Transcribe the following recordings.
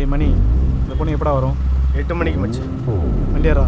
டேய் மணி, இந்த பொண்ணு எப்படா வரும்? 8 மணிக்கு மச்சு. வண்டியாரா?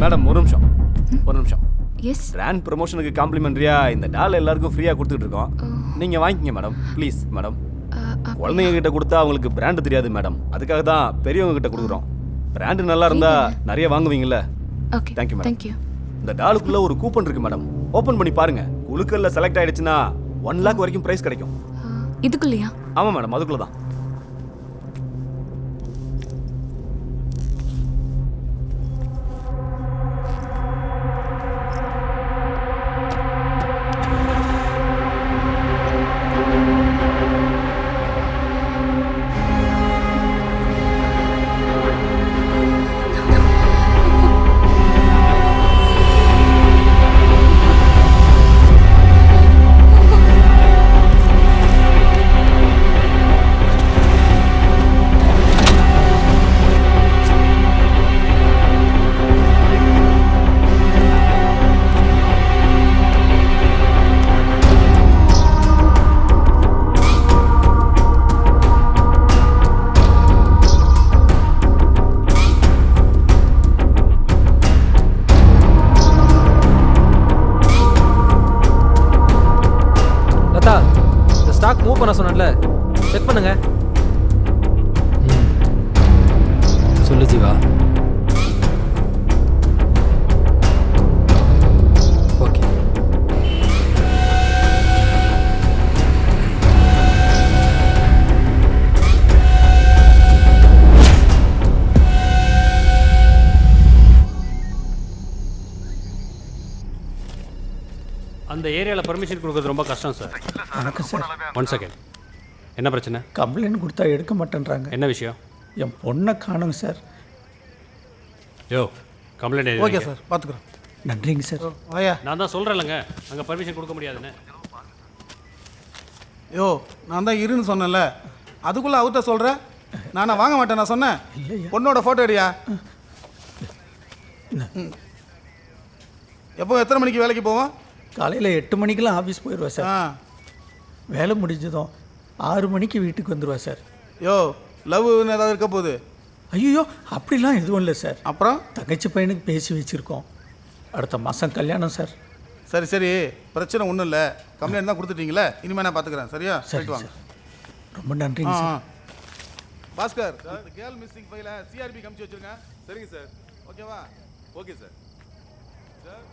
மேடம் ஒரு நிமிஷம். எஸ். பிராண்ட் ப்ரமோஷனுக்கு காம்ப்ளிமெண்ட்ரியா இந்த டால் எல்லாருக்கும் ஃப்ரீயா கொடுத்துட்டு இருக்கோம். நீங்க வாங்கிக்கங்க மேடம், ப்ளீஸ் மேடம். குழந்தைங்க கிட்ட கொடுத்தா அவங்களுக்கு பிராண்ட் தெரியாது மேடம், அதுக்காக தான் பெரியவங்க கிட்ட கொடுக்குறோம். பிராண்ட் நல்லா இருந்தா நிறைய வாங்குவீங்கல்ல. Okay, thank you madam. தேங்க்யூ. இந்த டாலுக்குள்ள ஒரு கூப்பன் இருக்கு மேடம், ஓபன் பண்ணி பாருங்க. குழுக்கல்ல செலக்ட் ஆயிடுச்சுன்னா 1 லாக் வரைக்கும் பிரைஸ் கிடைக்கும். இதுக்குள்ளயா? ஆமா மேடம், அதுக்குள்ள தான். ஸ்டாக் மூவ் பண்ண சொன்னேன்ல, செக் பண்ணுங்க. சொல்லு ஜீவா. ஓகே. அந்த ஏரியாவில் பர்மிஷன் கொடுக்குறது ரொம்ப கஷ்டம் சார். வணக்கம் சார். 1 செகண்ட். என்ன பிரச்சனை? கம்ப்ளைண்ட் கொடுத்தா எடுக்க மாட்டேன்றாங்க. என்ன விஷயம்? என் பொண்ணை காணுங்க சார். யோ, கம்ப்ளைண்ட் ஓகே சார், பார்த்துக்குறோம். நன்றிங்க சார். வாயா. நான் தான் சொல்கிறேன்லங்க, அங்கே பர்மிஷன் கொடுக்க முடியாதுன்னு. யோ, நான் தான் இருன்னு சொன்னேன்ல, அதுக்குள்ளே அவர்கிட்ட சொல்கிறேன். நானே வாங்க மாட்டேன் நான் சொன்னேன். பொண்ணோட ஃபோட்டோ எடுயா. எப்போ எத்தனை மணிக்கு வேலைக்கு போவோம்? காலையில் 8 மணிக்கெலாம் ஆஃபீஸ் போயிடுவா சார். வேலை முடிஞ்சதும் 6 மணிக்கு வீட்டுக்கு வந்துடுவா சார். யோ, லவ் ஏதாவது இருக்க போகுது? ஐயோ, அப்படிலாம் எதுவும் இல்லை சார். அப்புறம் தங்கச்சி பையனுக்கு பேசி வச்சுருக்கோம். அடுத்த மாதம் கல்யாணம் சார். சரி சரி, பிரச்சனை ஒன்றும் இல்லை. கம்ப்ளைண்ட் தான் கொடுத்துட்டீங்களே, இனிமேல் நான் பார்த்துக்கிறேன். சரியா? சரி வாங்க. ரொம்ப நன்றிங்க சார். பாஸ்கர், கேர்ள் மிஸ்ஸிங் ஃபைலை சிஆர்பி காமிச்சு வச்சுருங்க. சரிங்க சார். ஓகேவா? Okay sir. சார்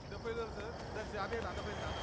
இந்த ஃபைல் சார். சரி, அதே அந்த ஃபைல் தான்.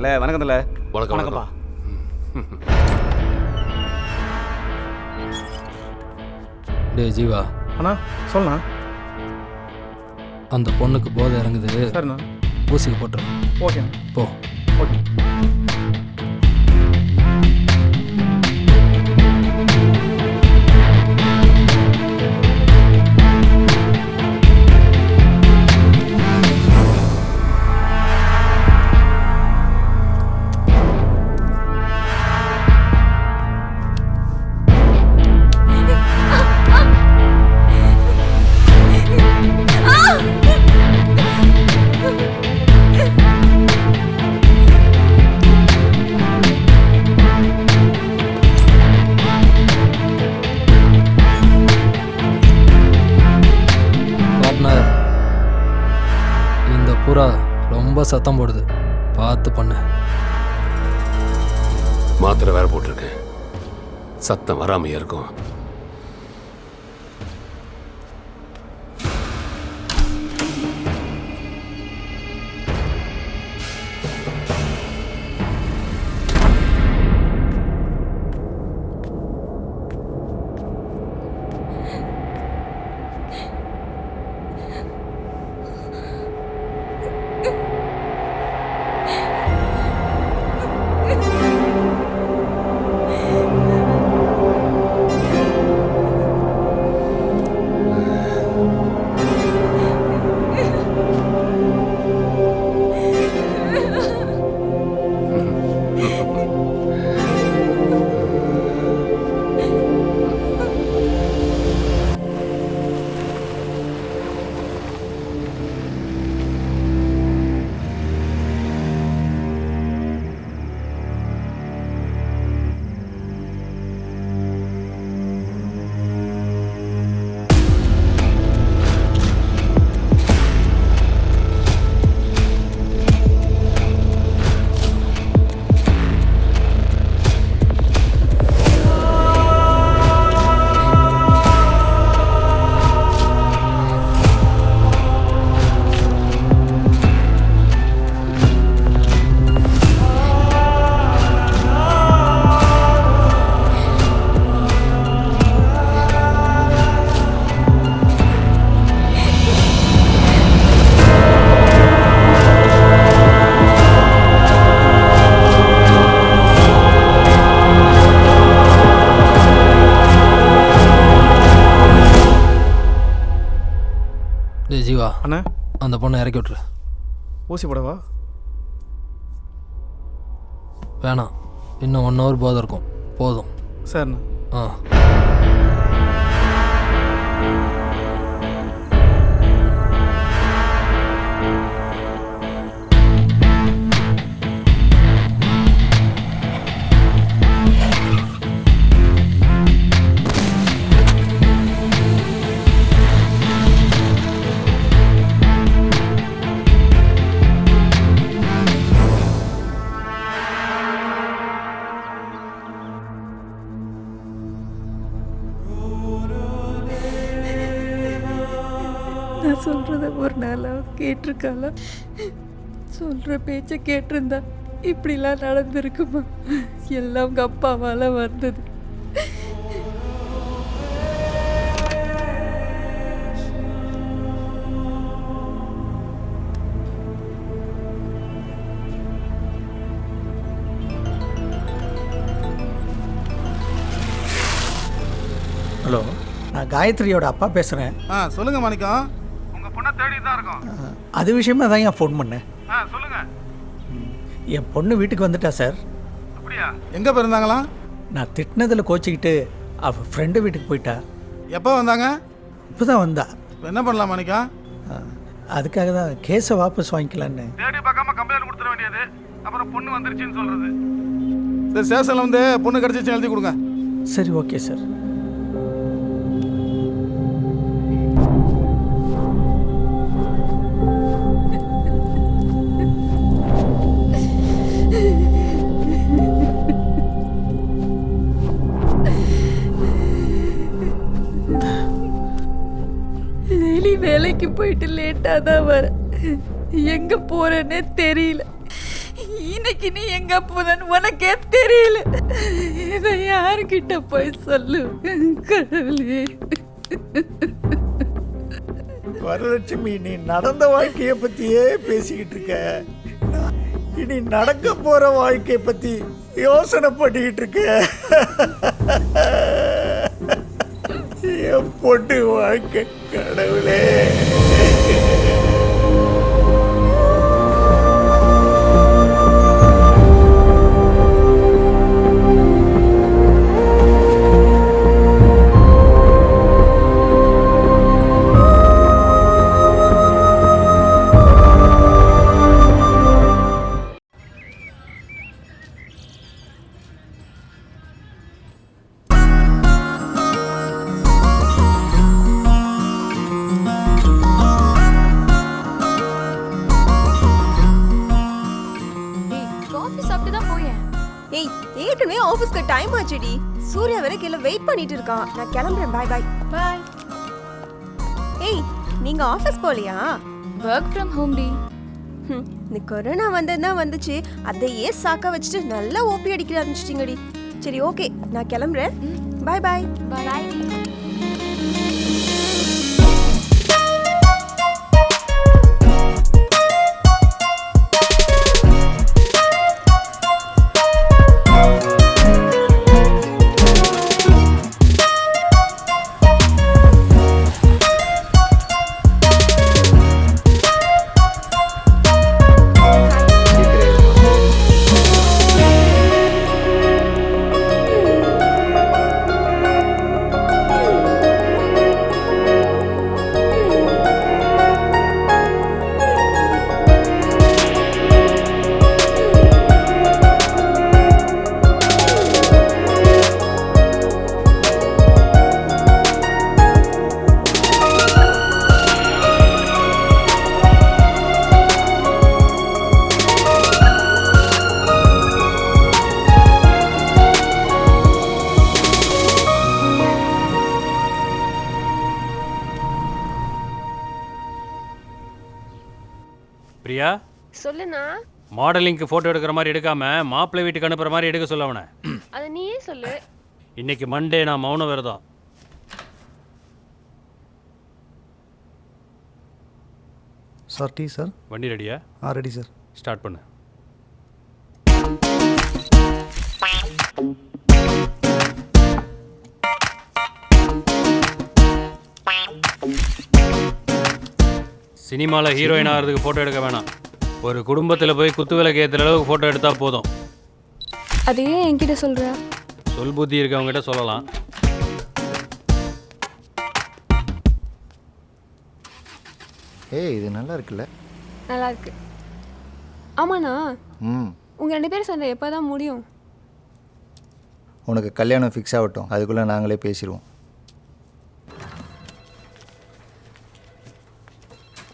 இல்லை வணக்கம் இல்லை. வணக்கம் வணக்கம்ப்பா. டேய் ஜீவா, அண்ணா சொல்லண்ணா. அந்த பொண்ணுக்கு போதை இறங்குது, சரிண்ணா. ஊசிக்கு போட்டுரு. ஓகேண்ணா. போ. ஓகே. பார்ட்னர், இந்த புறா ரொம்ப சத்தம் போடுது, பார்த்து பண்ணு. மாத்திரை வேற போட்டிருக்கேன், சத்தம் வராமையே இருக்கும். டேய் ஜீவா, அண்ணா அந்த பொண்ணை இறக்கி விட்ரு. ஊசி போடவா? வேணாம், இன்னும் 1 ஹவர் போதை இருக்கும், போதும். சரிண்ணா. ஆ. நான் சொல்கிறத ஒரு நாளாக கேட்டிருக்காளா? சொல்கிற பேச்சை கேட்டிருந்தா இப்படிலாம் நடந்திருக்குமா? எல்லாம் உங்கள் அப்பாவால் வந்தது. ஹலோ, நான் காயத்ரியோட அப்பா பேசுகிறேன். சொல்லுங்க மாணிக்கம். உங்க பொண்ணை தேடி தான் இருக்கோம். அது விஷயமா தான் ஏன் ஃபோன் பண்ணேன். சொல்லுங்க. என் பொண்ணு வீட்டுக்கு வந்துட்டா சார். அப்படியா? எங்க போயிருந்தாங்களா? நான் திட்டினதில் கோச்சிக்கிட்டு அவள் ஃப்ரெண்டு வீட்டுக்கு போயிட்டா. எப்போ வந்தாங்க? இப்போ தான் வந்தா. என்ன பண்ணலாம் மாணிக்கம்? அதுக்காக தான் கேஸை வாபஸ் வாங்கிக்கலான்னு. தேடி பார்க்காம கம்ப்ளைண்ட் கொடுத்துட வேண்டியது, அப்புறம் பொண்ணு வந்துருச்சுன்னு சொல்றது. சரி, ஸ்டேஷனில் வந்து பொண்ணு கிடச்சிச்சு எழுதி கொடுங்க. சரி, ஓகே சார். வேலைக்கு போயிட்டு லேட்டாக தான் வரேன். எங்கே போகிறேன்னே தெரியல. இன்னைக்கு நீ எங்க போனன்னு உனக்கே தெரியல. இதை யாருக்கிட்ட போய் சொல்லு கடவுளே. வரலட்சுமி, நீ நடந்த வாழ்க்கையை பற்றியே பேசிக்கிட்டு இருக்க. இனி நடக்க போகிற வாழ்க்கையை பற்றி யோசனை பண்ணிக்கிட்டு இருக்க. என் பொண்ணு வாழ்க்கை கடவுளே. ஏய், ஏற்கனவே ஆபீஸ்க்கு டைம் ஆச்சுடி. சூர்யா வரை கீழே வெயிட் பண்ணிட்டு இருக்கான். நான் கிளம்புறேன். Bye bye. பாய். ஏய், நீங்க ஆபீஸ் போலியா? ஒர்க் ஃப்ரம் ஹோம் டி. இந்த கொரோனா வந்ததுன்னா வந்துச்சு. அதையே சாக்க வச்சுட்டு நல்லா ஓபி அடிக்க ஆரம்பிச்சிட்டீங்கடி. சரி ஓகே, நான் கிளம்புறேன். Bye bye. பாய். பிரியா, சொல்லுண்ணா. மாடலிங்க்கு ஃபோட்டோ எடுக்கிற மாதிரி எடுக்காம மாப்பிள்ளை வீட்டுக்கு அனுப்புற மாதிரி எடுக்க சொல்ல அவனை. அதை நீயே சொல்லு. இன்னைக்கு மண்டே, நான் மௌன விரதம். Sir tea sir. வண்டி ரெடியா? Ready sir. ஸ்டார்ட் பண்ணு. சினிமாவில் ஹீரோயின் ஆகிறதுக்கு ஃபோட்டோ எடுக்க வேணாம். ஒரு குடும்பத்தில் போய் குத்து விளக்கு ஏற்றுற அளவுக்கு ஃபோட்டோ எடுத்தால் போதும். அதையே என்கிட்ட சொல்கிற? சொல் புத்தி இருக்கவங்ககிட்ட சொல்லலாம். ஏய், இது நல்லா இருக்குல்ல? நல்லா இருக்கு. ஆமாண்ணா, ம். உங்கள் 2 பேர் சண்டை எப்போ தான் முடியும்? உனக்கு கல்யாணம் ஃபிக்ஸ் ஆகட்டும், அதுக்குள்ளே நாங்களே பேசிடுவோம்.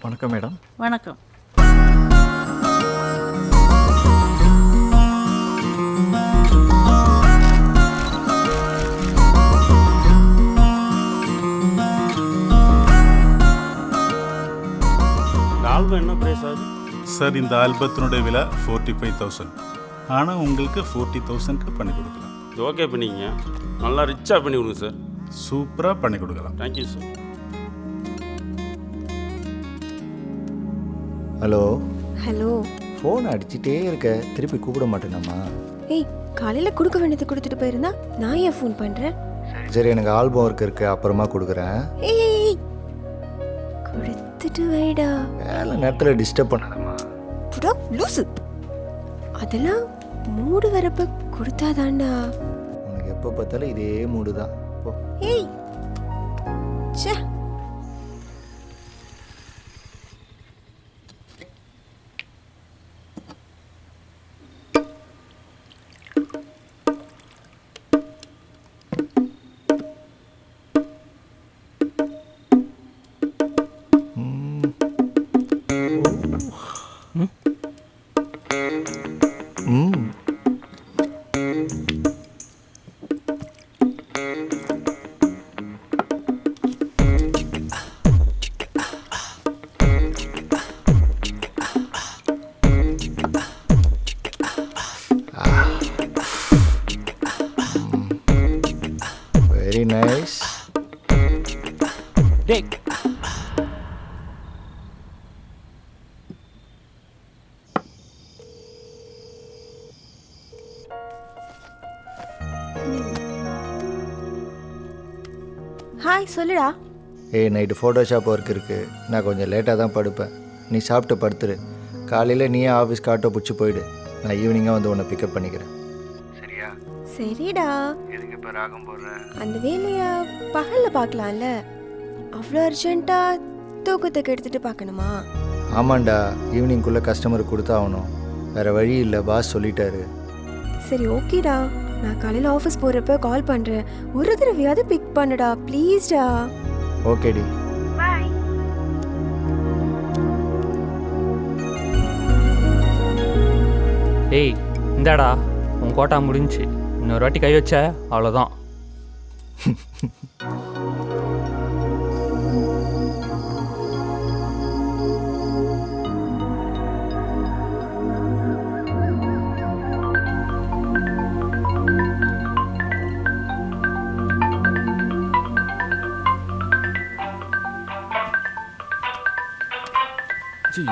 வணக்கம் மேடம். வணக்கம். ஆல்பம் என்ன பிரைஸ் ஆகுது சார்? இந்த ஆல்பத்தினுடைய விலை 45,000. ஆனால் உங்களுக்கு 40,000க்கு பண்ணி கொடுக்கலாம். ஓகே பண்ணிங்க. நல்லா ரிச்சாக பண்ணி கொடுங்க சார். சூப்பராக பண்ணி கொடுக்கலாம். Thank you sir. Hello. Hello. Phone அடிச்சுட்டே இருக்க, திருப்பி கூப்பிட மாட்டேனாம்மா? ஏய், காலையில் கொடுக்க வேண்டியது கொடுத்துட்டு போயிருந்தா நான் ஏன் ஃபோன் பண்ணுறேன்? சரி, எனக்கு ஆல்பம் ஒர்க் இருக்கு, அப்புறமா கொடுக்குறேன். ஏய், கொடுத்துட்டு வைடா. வேலை நேரத்தில் டிஸ்டர்ப் பண்ணாதம்மா. புடா லூசு. அதெல்லாம் மூடு வரப்ப கொடுத்தாதாண்டா. உனக்கு எப்போ பார்த்தாலும் இதே மூடு தான். ஏய், ச்சே. டேய் ஹாய் சொல்லுடா. நைட்டு ஃபோட்டோஷாப் ஒர்க் இருக்குது, நான் கொஞ்சம் லேட்டாக தான் படுப்பேன். நீ சாப்பிட்டு படுத்துரு. காலையில் நீயே ஆஃபீஸ்க்கு ஆட்டோ பிடிச்சி போயிடு. நான் ஈவினிங்காக வந்து உன்னை பிக்கப் பண்ணிக்கிறேன். சரியா? சரிடா. எதுக்கு இப்போ ராகம் போடுறேன்? அந்த வேலையை பகலில் பார்க்கலாம்ல. அவ்வளோ அர்ஜென்ட்டாக தூக்கத்துக்கு எடுத்துகிட்டு பார்க்கணுமா? ஆமாண்டா, ஈவினிங்குள்ளே கஸ்டமருக்கு கொடுத்தாகணும். வேறு வழி இல்லை, பாஸ் சொல்லிட்டாரு. சரி ஓகேடா, நான் காலையில் ஆஃபீஸ் போகிறப்ப கால் பண்ணுறேன். ஒரு தடவையாவது பிக் பண்ணுடா ப்ளீஸ்டா. ஓகேடி. பாய். ஏய் இந்தாடா உன் கோட்டா முடிஞ்சுச்சு. இன்னொரு வாட்டி கை வச்ச அவ்வளோதான்.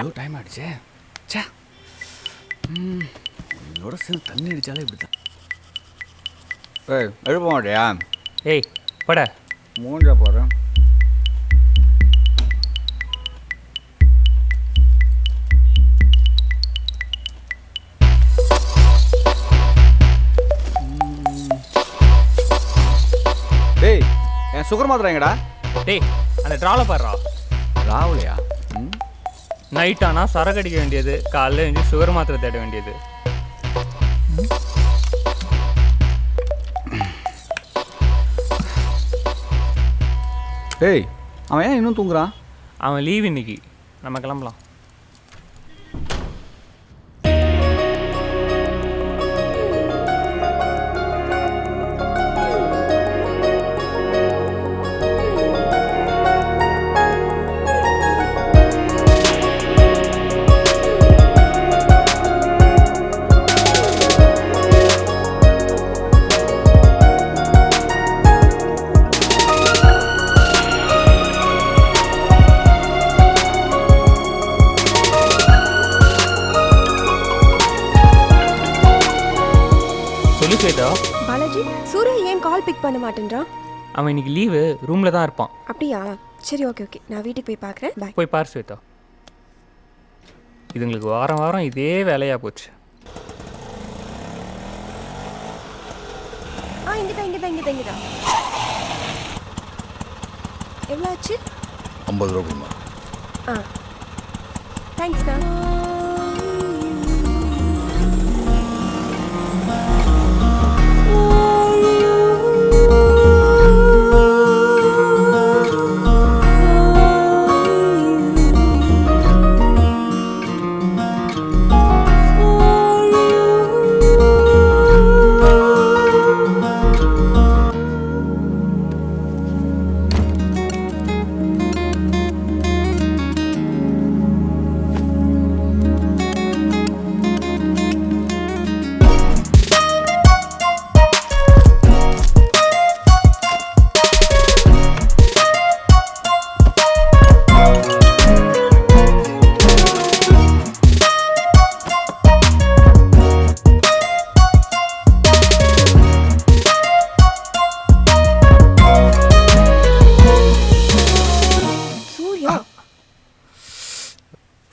ஐயோ டைம் ஆயிடுச்சே. சே இதோட சேர்ந்து தண்ணி அடித்தாலே இப்படி தான். எழுப்ப மாட்டியா? ஏய் பட மூஞ்சா போகிறேன். டேய் என் சுகர் மாத்திரைங்கடா. டேய் அந்த ட்ராவில் பாடுறா. ராவுலையா? நைட் ஆனால் சரக்கு அடிக்க வேண்டியது, காலையில் எழுந்து சுகர் மாத்திரை தேட வேண்டியது. டேய் அவன் ஏன் இன்னும் தூங்குறான்? அவன் லீவ் இன்னைக்கு, நம்ம கிளம்பலாம். பாலாஜி, சூர்யா ஏன் கால் பிக் பண்ண மாட்டேன்றான்? அவன் இன்னைக்கு லீவு, ரூமில் தான் இருப்பான். அப்படியா? சரி ஓகே ஓகே, நான் வீட்டுக்கு போய் பார்க்குறேன். பாய். போய் பார் ஸ்வேதா. இதுங்களுக்கு வாரம் வாரம் இதே வேலையாக போச்சு. இங்கதான். எவ்வளோ ஆச்சு? 50 ரூபா கொடுமா. தேங்க்ஸ்க்கா.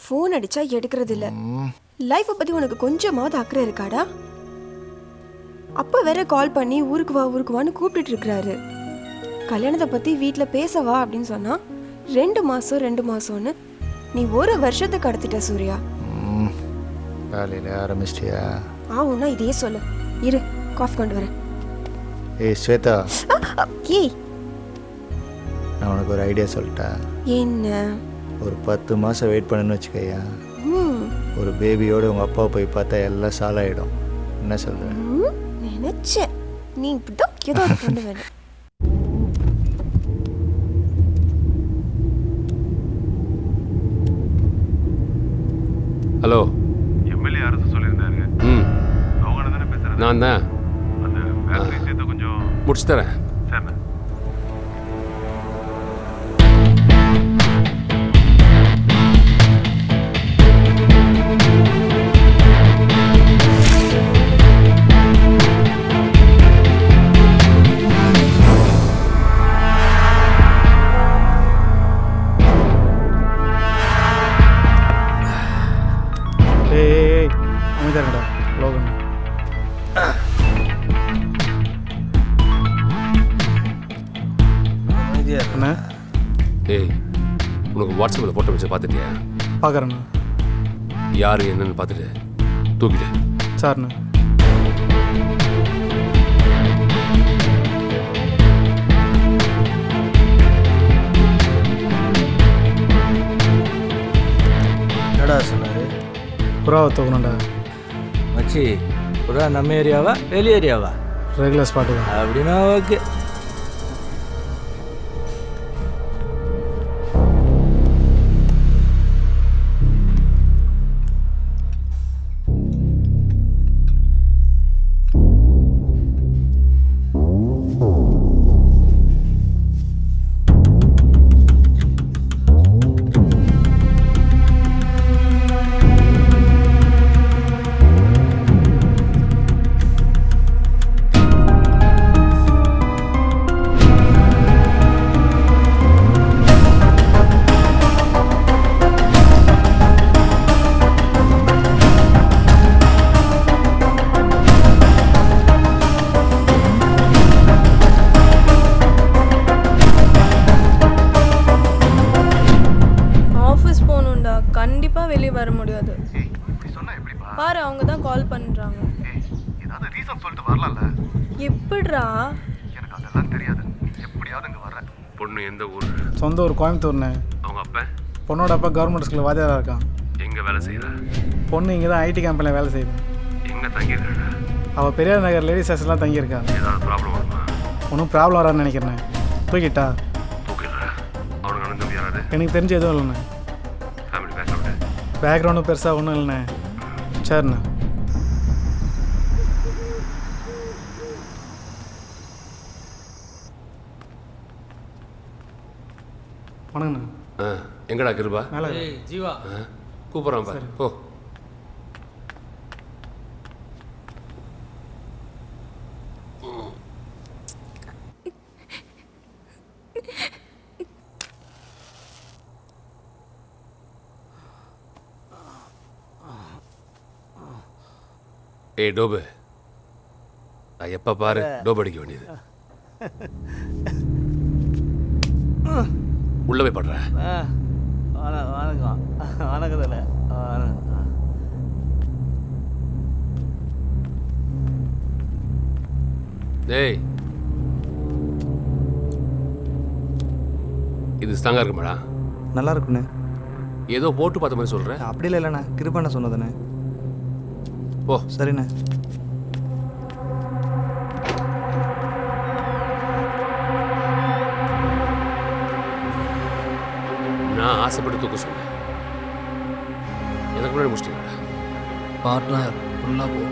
ஃபோன் அடிச்சா எடுக்கிறது இல்ல. லைஃப்பை பத்தி உனக்கு கொஞ்சமாவது அக்கறை இருக்காடா? அப்பா வேற கால் பண்ணி ஊருக்கு வான்னு கூப்பிட்டுட்டு இருக்கிறாரு. கல்யாணத்தை பத்தி வீட்டில் பேசவா அப்படின்னு சொன்னா 2 மாசம்னு நீ 1 வருஷத்தை கடத்திட்ட சூர்யா. காலையில் ஆரம்பிச்சிட்டியா? ஆவுன்னா இதே சொல்லு. இரு, காஃபி கொண்டு வரேன். ஏய் ஸ்வேதா, ஏய் நான் உனக்கு ஒரு ஐடியா சொல்லிட்டேன். என்ன? ஒரு 10 மாதம் வெயிட் பண்ணுன்னு வச்சுக்கையா, ஒரு பேபியோடு உங்கள் அப்பாவை போய் பார்த்தா எல்லாம் சாலாயிடும். என்ன சொல்கிறேன்? நினைச்சேன் நீ இப்படிதான் ஏதோ கொண்டு வர. ஹலோ, எம்எல்ஏ அரசு சொல்லியிருந்தாரு. அவங்க தானே பேசுறேன். நான் தான். அந்த பேட்டரி விஷயத்தை கொஞ்சம் முடிச்சு தரேன். சரிண்ணா. டேய் உனக்கு வாட்ஸ்அப்பில் ஃபோட்டோ வச்சு பார்த்துட்டியா? பார்க்குறேண்ணா. யார் என்னன்னு பார்த்துட்டு தூக்கிடு. சார்ண்ணா. என்னடா சொன்னார்? புறாவை தூக்கணும்டா. மச்சி புறா நம்ம ஏரியாவா வெளி ஏரியாவா? ரெகுலர் ஸ்பாட்டு தான். அப்படின்னா ஓகே. கண்டிப்பா வெளியே வர முடியாது. பாரு அவங்க தான் கால் பண்றாங்க. ஏதாவது ரீசன் சொல்லிட்டு வரலாம்ல. எப்படிடா? எனக்கு அதெல்லாம் தெரியாது. எப்படியாவது இங்க வர. பொண்ணு எந்த ஊர்? சொந்த ஊர் கோயம்புத்தூர்ண்ணே. அவங்க அப்பா? பொண்ணோட அப்பா கவர்மெண்ட் ஸ்கூலில் வாத்தியாராக இருக்கான். எங்கே வேலை செய்கிறா? பொண்ணு இங்கே தான் ஐடி கம்பெனியில் வேலை செய்யுது. எங்கே தங்கியிருக்கா? அவள் பெரியார் நகர் லேடிஸ் ஹாஸ்டல்லாம் தங்கியிருக்கா. ஏதாவது ப்ராப்ளம் வருமா? ஒன்றும் ப்ராப்ளம் வரான்னு நினைக்கிறேன். தூக்கிட்டா? தூக்கிடுறா. அவனுக்கு அண்ணன் தம்பி யாராவது? எனக்கு தெரிஞ்சு எதுவும் இல்லைண்ணே. Family background? பேக்ரவுண்டும் பெருசாக ஒன்றும் இல்லைண்ணே. சரிண்ணே. வணங்கண்ணா. எங்கடா கிருபா? மேலே ஜீவா கூப்பிட்றான் பாரு. ஓ ஏய் டோபு, நான் எப்போ பாரு டோப் அடிக்க வேண்டியது. உள்ள போய் படுற. வணக்கம் வணக்கத்தில் டேய், இது ஸ்ட்ராங்காக இருக்குமாடா? நல்லா இருக்குண்ணே. ஏதோ போட்டு பார்த்த மாதிரி சொல்கிறேன். அப்படி இல்லைண்ணே, கிருபாண்ணே சொன்னதுண்ணே. ஓ சரிண்ணே. நான் ஆசைப்பட்டு தூக்க சொன்னேன். எனக்கு முன்னாடி முடிச்சிட்டீங்களா? பார்ட்னர் ஃபுல்லாக போ.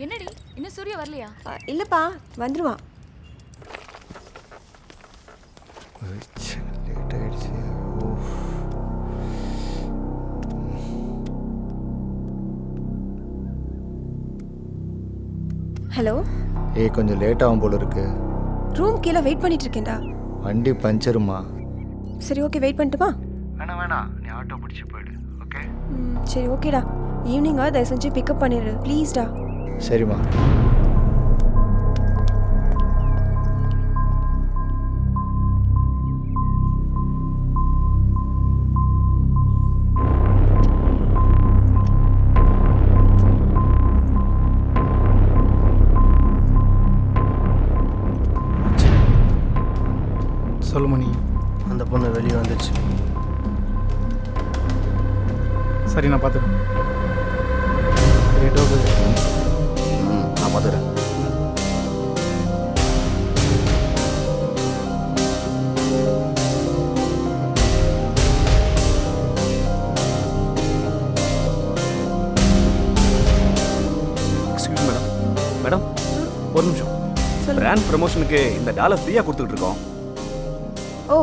என்னடி இன்னும் சூர்யா வரலையா? இல்லைப்பா, வந்துடுவான். லேட் ஆயிடுச்சு. ஹலோ. கொஞ்சம் லேட் ஆகும் போல இருக்கு. ரூம் கீழே வெயிட் பண்ணிட்டு இருக்கேன்டா. வண்டி பஞ்சருமா? சரி ஓகே, வெயிட் பண்ணட்டுமா? வேணாம், நீ ஆட்டோ பிடிச்சி போயிடு. ஓகே. சரி ஓகேடா. ஈவினிங்காக தயவு செஞ்சு பிக்கப் பண்ணிடு ப்ளீஸ்டா. சரிம்மா. சொல்லு மணி. அந்த பொண்ணு வெளியே வந்துச்சு. சரி, நான் பார்த்துக்கிறேன். நான் பார்த்துக்கிறேன். Excuse madam. மேடம் ஒரு நிமிஷம். பிராண்ட் ப்ரமோஷனுக்கு இந்த டாலை ஃப்ரீயாக கொடுத்துட்டு இருக்கோம். ஓ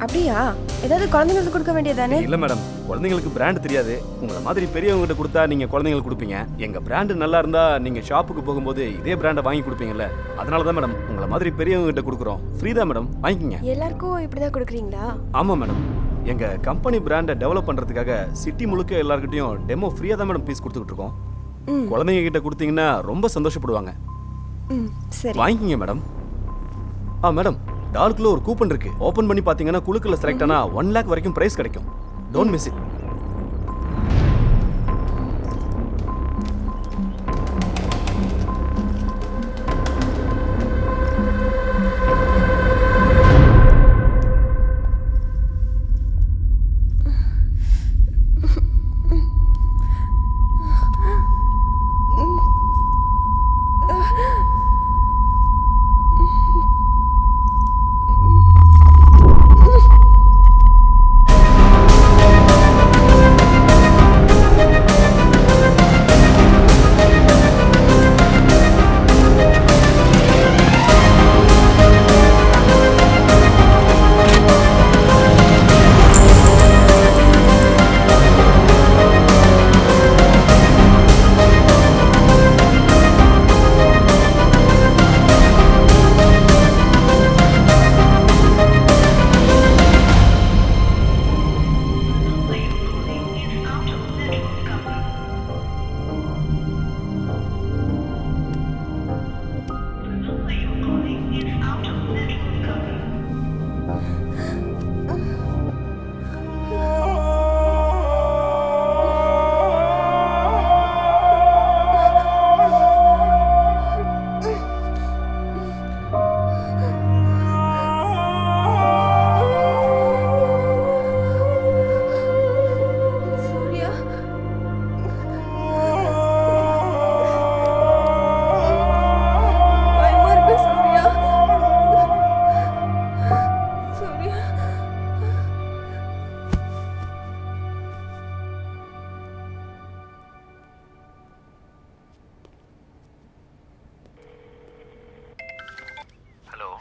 அப்படியா? ஏதாவது குழந்தைங்களுக்கு கொடுக்க வேண்டியதானே? இல்லை மேடம், குழந்தைங்களுக்கு பிராண்ட் தெரியாது. உங்களை மாதிரி பெரியவங்ககிட்ட கொடுத்தா நீங்கள் குழந்தைங்களுக்கு கொடுப்பீங்க. எங்கள் பிராண்டு நல்லா இருந்தால் நீங்கள் ஷாப்புக்கு போகும்போது இதே பிராண்டை வாங்கி கொடுப்பீங்கல்ல, அதனால தான் மேடம் உங்களை மாதிரி பெரியவங்ககிட்ட கொடுக்குறோம். ஃப்ரீ தான் மேடம், வாங்கிக்கோங்க. எல்லாருக்கும் இப்படி தான் கொடுக்குறீங்களா? ஆமாம் மேடம், எங்கள் கம்பெனி பிராண்டை டெவலப் பண்ணுறதுக்காக சிட்டி முழுக்க எல்லாருக்கிட்டையும் டெமோ ஃப்ரீயாக தான் மேடம் பீஸ் கொடுத்துக்கிட்டு இருக்கோம். குழந்தைங்க கிட்ட கொடுத்தீங்கன்னா ரொம்ப சந்தோஷப்படுவாங்க. சரி, வாங்கிக்கோங்க மேடம். மேடம், டாலுக்குள்ள ஒரு கூப்பன் இருக்கு. ஓபன் பண்ணி பாத்தீங்கன்னா குழுக்குள்ள செலக்ட் ஆனா 1 lakh வரைக்கும் பிரைஸ் கிடைக்கும். Don't miss it.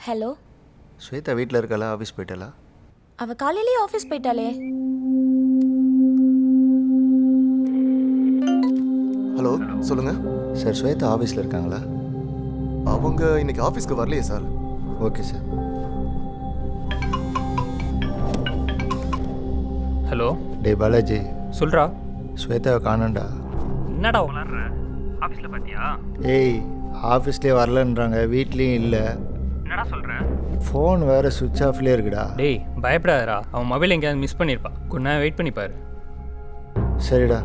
Hello. Shweta வீட்டில் இருக்காளா? ஆஃபீஸ் போயிட்டாளா? அவள் காலையிலேயே ஆஃபீஸ் போயிட்டாளே. ஹலோ, சொல்லுங்க சார். ஸ்வேதா ஆஃபீஸில் இருக்காங்களா? அவங்க இன்னைக்கு ஆஃபீஸ்க்கு வரலையே சார். Okay sir. ஹலோ. டே பாலாஜி, சொல்கிறா. ஸ்வேதாவை காணோண்டா. என்னடா விளாட்ற? ஆஃபீஸில் பார்த்தியா? ஏய், ஆஃபீஸ்லேயே வரலன்றாங்க, வீட்லேயும் இல்லை. என்னடா சொல்கிறேன்? ஃபோன் வேறு சுவிட்ச் ஆஃப்லேயே இருக்குடா. டேய் பயப்படாதடா, அவன் மொபைல் எங்கேயாவது மிஸ் பண்ணியிருப்பா. கொஞ்ச நேரம் வெயிட் பண்ணிப்பாரு. சரிடா.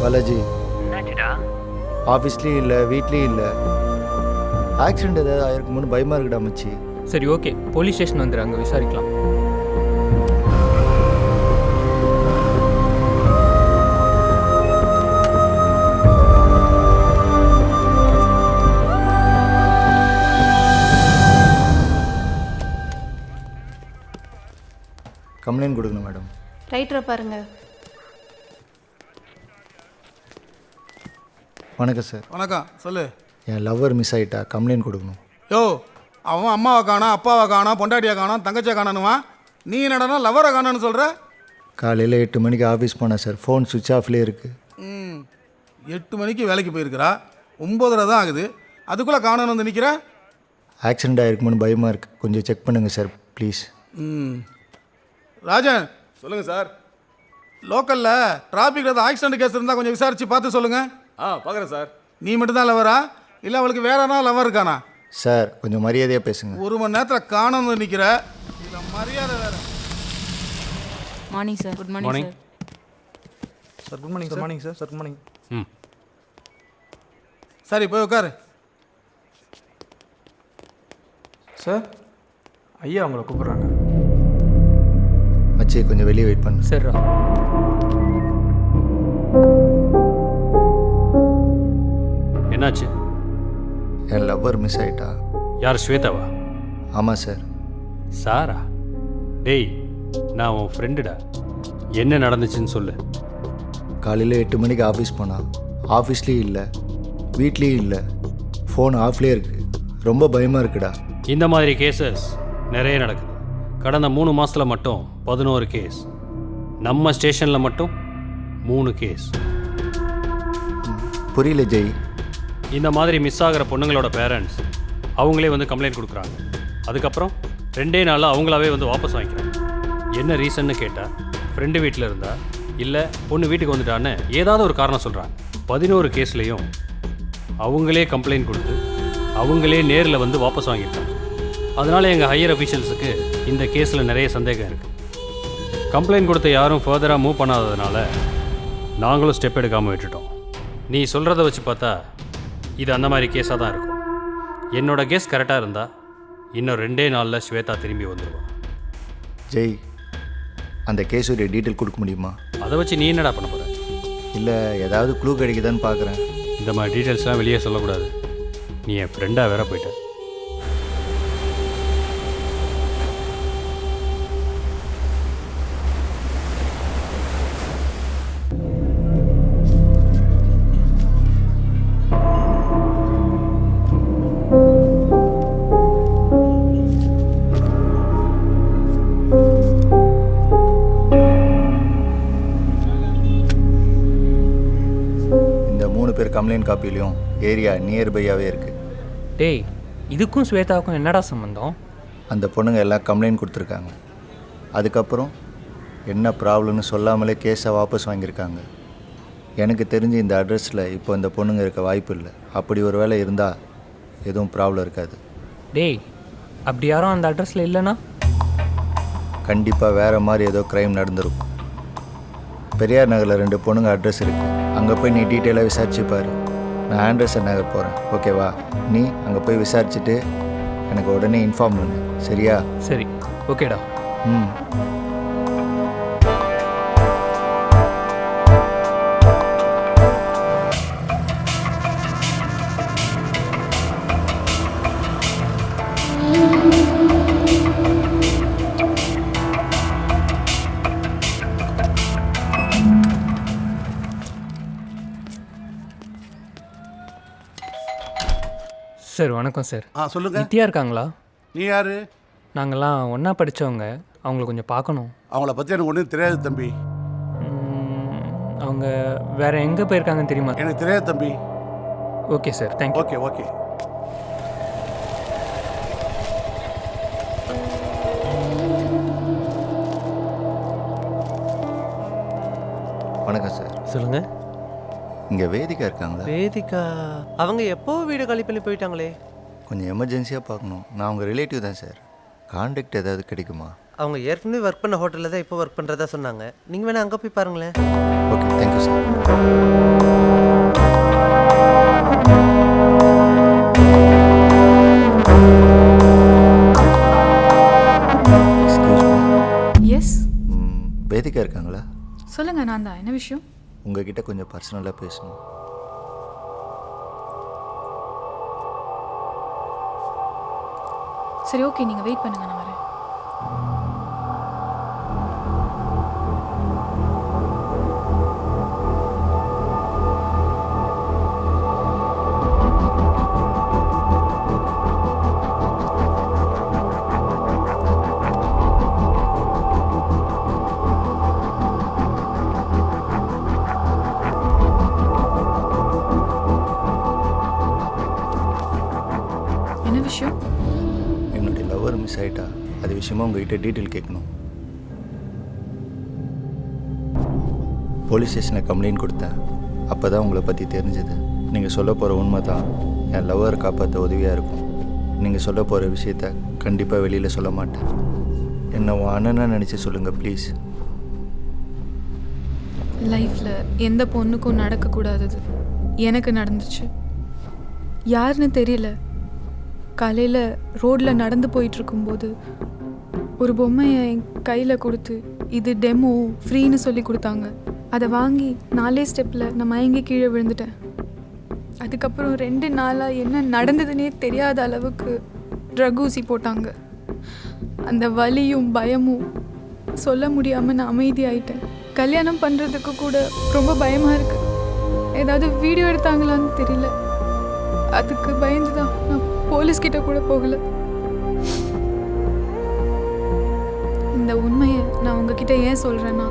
பாலாஜி, ஆஃபீஸ்லேயும் இல்லை, வீட்லேயும் இல்லை. ஆக்சிடென்ட் ஏதாவது ஆயிருக்குமோன்னு பயமாக இருக்குடா மச்சி. சரி, ஓகே, போலீஸ் ஸ்டேஷன் வந்துடு, அங்கே விசாரிக்கலாம். கம்ப்ளைண்ட் கொடுக்கணும் மேடம். ரைட்டரை பாருங்க. வணக்கம் சார். வணக்கம், சொல்லு. என் லவ்வர் மிஸ் ஆகிட்டா, கம்ப்ளைண்ட் கொடுக்கணும். யோ, அவன் அம்மாவை காணோம், அப்பாவை காணோம், பொண்டாட்டியை காணோம், தங்கச்சியை காணணுமா? நீ என்னடா லவ்வரை காணோன்னு சொல்கிற? காலையில் 8 மணிக்கு ஆஃபீஸ் போனேன் சார். ஃபோன் சுவிட்ச் ஆஃப்லேயே இருக்குது. 8 மணிக்கு வேலைக்கு போயிருக்கிறா, 9:30 தான் ஆகுது. அதுக்குள்ளே காணோன்னு வந்து நிற்கிற? ஆக்சிடென்ட் ஆகிருக்குமோன்னு பயமாக இருக்குது, கொஞ்சம் செக் பண்ணுங்கள் சார் ப்ளீஸ். ராஜன், சொல்லுங்கள் சார். லோக்கலில் டிராஃபிக்கில் ஏதாவது ஆக்சிடென்ட் கேஸ் இருந்தால் கொஞ்சம் விசாரித்து பார்த்து சொல்லுங்கள். பார்க்குறேன் சார். நீ மட்டும்தான் லவரா இல்லை அவளுக்கு வேற என்ன லவர் இருக்கானா? சார் கொஞ்சம் மரியாதையாக பேசுங்க. 1 மணி நேரத்தில் காணாம நிற்கிற இதில் மரியாதை வேற. Morning sir. Good morning morning. Sir. Sir good morning sir. Morning sir. Sir good morning. ம். சரி போய் உட்காரு. சார் ஐயா அவங்கள கூப்பிட்றாங்க. மச்சி கொஞ்சம் வெளியே வெயிட் பண்ணு. சரிடா. என்னாச்சு? என் லவ்வர் மிஸ் ஆயிட்டா. யார், ஸ்வேதாவா? ஆமாம் சார். சாரா? டேய், நான் உன் ஃப்ரெண்டுடா. என்ன நடந்துச்சுன்னு சொல்லு. காலையில் 8 மணிக்கு ஆஃபீஸ் போனான். ஆஃபீஸ்லேயும் இல்லை, வீட்லேயும் இல்லை, ஃபோன் ஆஃப்லேயே இருக்குது. ரொம்ப பயமாக இருக்குடா. இந்த மாதிரி கேசஸ் நிறைய நடக்குது. கடந்த 3 மாதத்தில் மட்டும் 11 கேஸ். நம்ம ஸ்டேஷனில் மட்டும் 3 கேஸ். புரியல ஜெய். இந்த மாதிரி மிஸ் ஆகிற பொண்ணுங்களோட பேரண்ட்ஸ் அவங்களே வந்து கம்ப்ளைண்ட் கொடுக்குறாங்க. அதுக்கப்புறம் 2 நாளில் அவங்களாவே வந்து வாபஸ் வாங்கிக்கிறாங்க. என்ன ரீசன்னு கேட்டால் ஃப்ரெண்டு வீட்டில் இருந்தா இல்லை பொண்ணு வீட்டுக்கு வந்துட்டான்னு ஏதாவது ஒரு காரணம் சொல்கிறாங்க. 11 கேஸ்லேயும் அவங்களே கம்ப்ளைண்ட் கொடுத்து அவங்களே நேரில் வந்து வாபஸ் வாங்கியிருக்காங்க. அதனால் எங்கள் ஹையர் அஃபீஷியல்ஸுக்கு இந்த கேஸில் நிறைய சந்தேகம் இருக்குது. கம்ப்ளைண்ட் கொடுத்த யாரும் ஃபர்தராக மூவ் பண்ணாததுனால நாங்களும் ஸ்டெப் எடுக்காமல் விட்டுட்டோம். நீ சொல்கிறத வச்சு பார்த்தா இது அந்த மாதிரி கேஸாக தான் இருக்கும். என்னோட கேஸ் கரெக்டாக இருந்தால் இன்னும் 2 நாளில் ஸ்வேதா திரும்பி வந்துடுவான். ஜெய், அந்த கேஸுடைய டீட்டெயில் கொடுக்க முடியுமா? அதை வச்சு நீ என்னடா பண்ண போகிற? இல்லை ஏதாவது க்ளூ கிடைக்குதான்னு பார்க்குறேன். இந்த மாதிரி டீட்டெயில்ஸ்லாம் வெளியே சொல்லக்கூடாது. நீ என் ஃப்ரெண்டாக வேற போயிட்ட. கம்ப்ளைண்ட் காப்பிலையும் ஏரியா நியர்பையாகவே இருக்குது. டேய், இதுக்கும் ஸ்வேதாவுக்கும் என்னடா சம்மந்தம்? அந்த பொண்ணுங்க எல்லாம் கம்ப்ளைண்ட் கொடுத்துருக்காங்க. அதுக்கப்புறம் என்ன ப்ராப்ளம்னு சொல்லாமலே கேஸை வாபஸ் வாங்கியிருக்காங்க. எனக்கு தெரிஞ்சு இந்த அட்ரஸில் இப்போ இந்த பொண்ணுங்க இருக்க வாய்ப்பு இல்லை. அப்படி ஒரு வேளை இருந்தால் எதுவும் ப்ராப்ளம் இருக்காது. டேய், அப்படி யாரும் அந்த அட்ரஸில் இல்லைன்னா கண்டிப்பாக வேறு மாதிரி ஏதோ க்ரைம் நடந்திருக்கும். பெரியார் நகரில் 2 பொண்ணுங்க அட்ரஸ் இருக்குது. அங்கே போய் நீ டீட்டெயிலாக விசாரிச்சுப்பார். நான் ஆண்டர்சன் நகர் போகிறேன், ஓகேவா? நீ அங்கே போய் விசாரிச்சுட்டு எனக்கு உடனே இன்ஃபார்ம் பண்ணு, சரியா? சரி, ஓகேடா. ம். சார் வணக்கம் சார். சொல்லுங்க. நித்யா இருக்காங்களா? நீ யாரு? நாங்கள்லாம் ஒன்றா படித்தவங்க. அவங்கள கொஞ்சம் பார்க்கணும். அவங்கள பற்றி எனக்கு ஒன்றும் தெரியாது தம்பி. அவங்க வேற எங்கே போயிருக்காங்கன்னு தெரியுமா? எனக்கு தெரியாது தம்பி. Okay sir, thank you. Okay okay. வணக்கம் சார். சொல்லுங்கள். இங்கே வேதிகா இருக்காங்களா? வேதிகா அவங்க எப்போ வீடு காலி பண்ணி போயிட்டாங்களே. கொஞ்சம் எமர்ஜென்சியாக பார்க்கணும். நான் அவங்க ரிலேட்டிவ் தான் சார். கான்டாக்ட் ஏதாவது கிடைக்குமா? அவங்க ஏற்கனவே ஒர்க் பண்ண ஹோட்டலில் தான் இப்போ ஒர்க் பண்ணுறதா சொன்னாங்க. நீங்கள் வேணால் அங்கே போய் பாருங்களேன். Okay, thank you sir. Yes. Vedika இருக்காங்களா? சொல்லுங்க, நான் தான். என்ன விஷயம்? உங்ககிட்ட கொஞ்சம் பர்சனலாக பேசணும். சரி, ஓகே, நீங்கள் வெயிட் பண்ணுங்க, நான் வரேன். என்ன விஷயம்? என்னுடைய லவ்வர் மிஸ் ஆகிட்டா. அது விஷயமா உங்ககிட்ட டீட்டெயில் கேட்கணும். போலீஸ் ஸ்டேஷனில் கம்ப்ளைண்ட் கொடுத்தேன். அப்போ தான் உங்களை பற்றி தெரிஞ்சது. நீங்கள் சொல்ல போகிற உண்மை தான் என் லவ்வர் காப்பாற்ற உதவியாக இருக்கும். நீங்கள் சொல்ல போகிற விஷயத்த கண்டிப்பாக வெளியில் சொல்ல மாட்டேன். என்னை உன் அண்ணனாக நினச்சி சொல்லுங்கள் ப்ளீஸ். லைஃப்பில் எந்த பொண்ணுக்கும் நடக்கக்கூடாதது எனக்கு நடந்துச்சு. யாருன்னு தெரியல. காலையில் ரோட்டில் நடந்து போயிட்டுருக்கும்போது ஒரு பொம்மையை என் கையில் கொடுத்து இது டெமோ ஃப்ரீன்னு சொல்லி கொடுத்தாங்க. அதை வாங்கி 4 ஸ்டெப்பில் நான் மயங்கி கீழே விழுந்துட்டேன். அதுக்கப்புறம் 2 நாளாக என்ன நடந்ததுன்னே தெரியாத அளவுக்கு ட்ரக் ஊசி போட்டாங்க. அந்த வலியும் பயமும் சொல்ல முடியாமல் நான் அமைதியாயிட்டேன். கல்யாணம் பண்ணுறதுக்கு கூட ரொம்ப பயமாக இருக்குது. ஏதாவது வீடியோ எடுத்தாங்களான்னு தெரியல. அதுக்கு பயந்து தான் நான் போலீஸ்கிட்ட கூட போகலை. இந்த உண்மையை நான் உங்ககிட்ட ஏன் சொல்கிறேன்னா,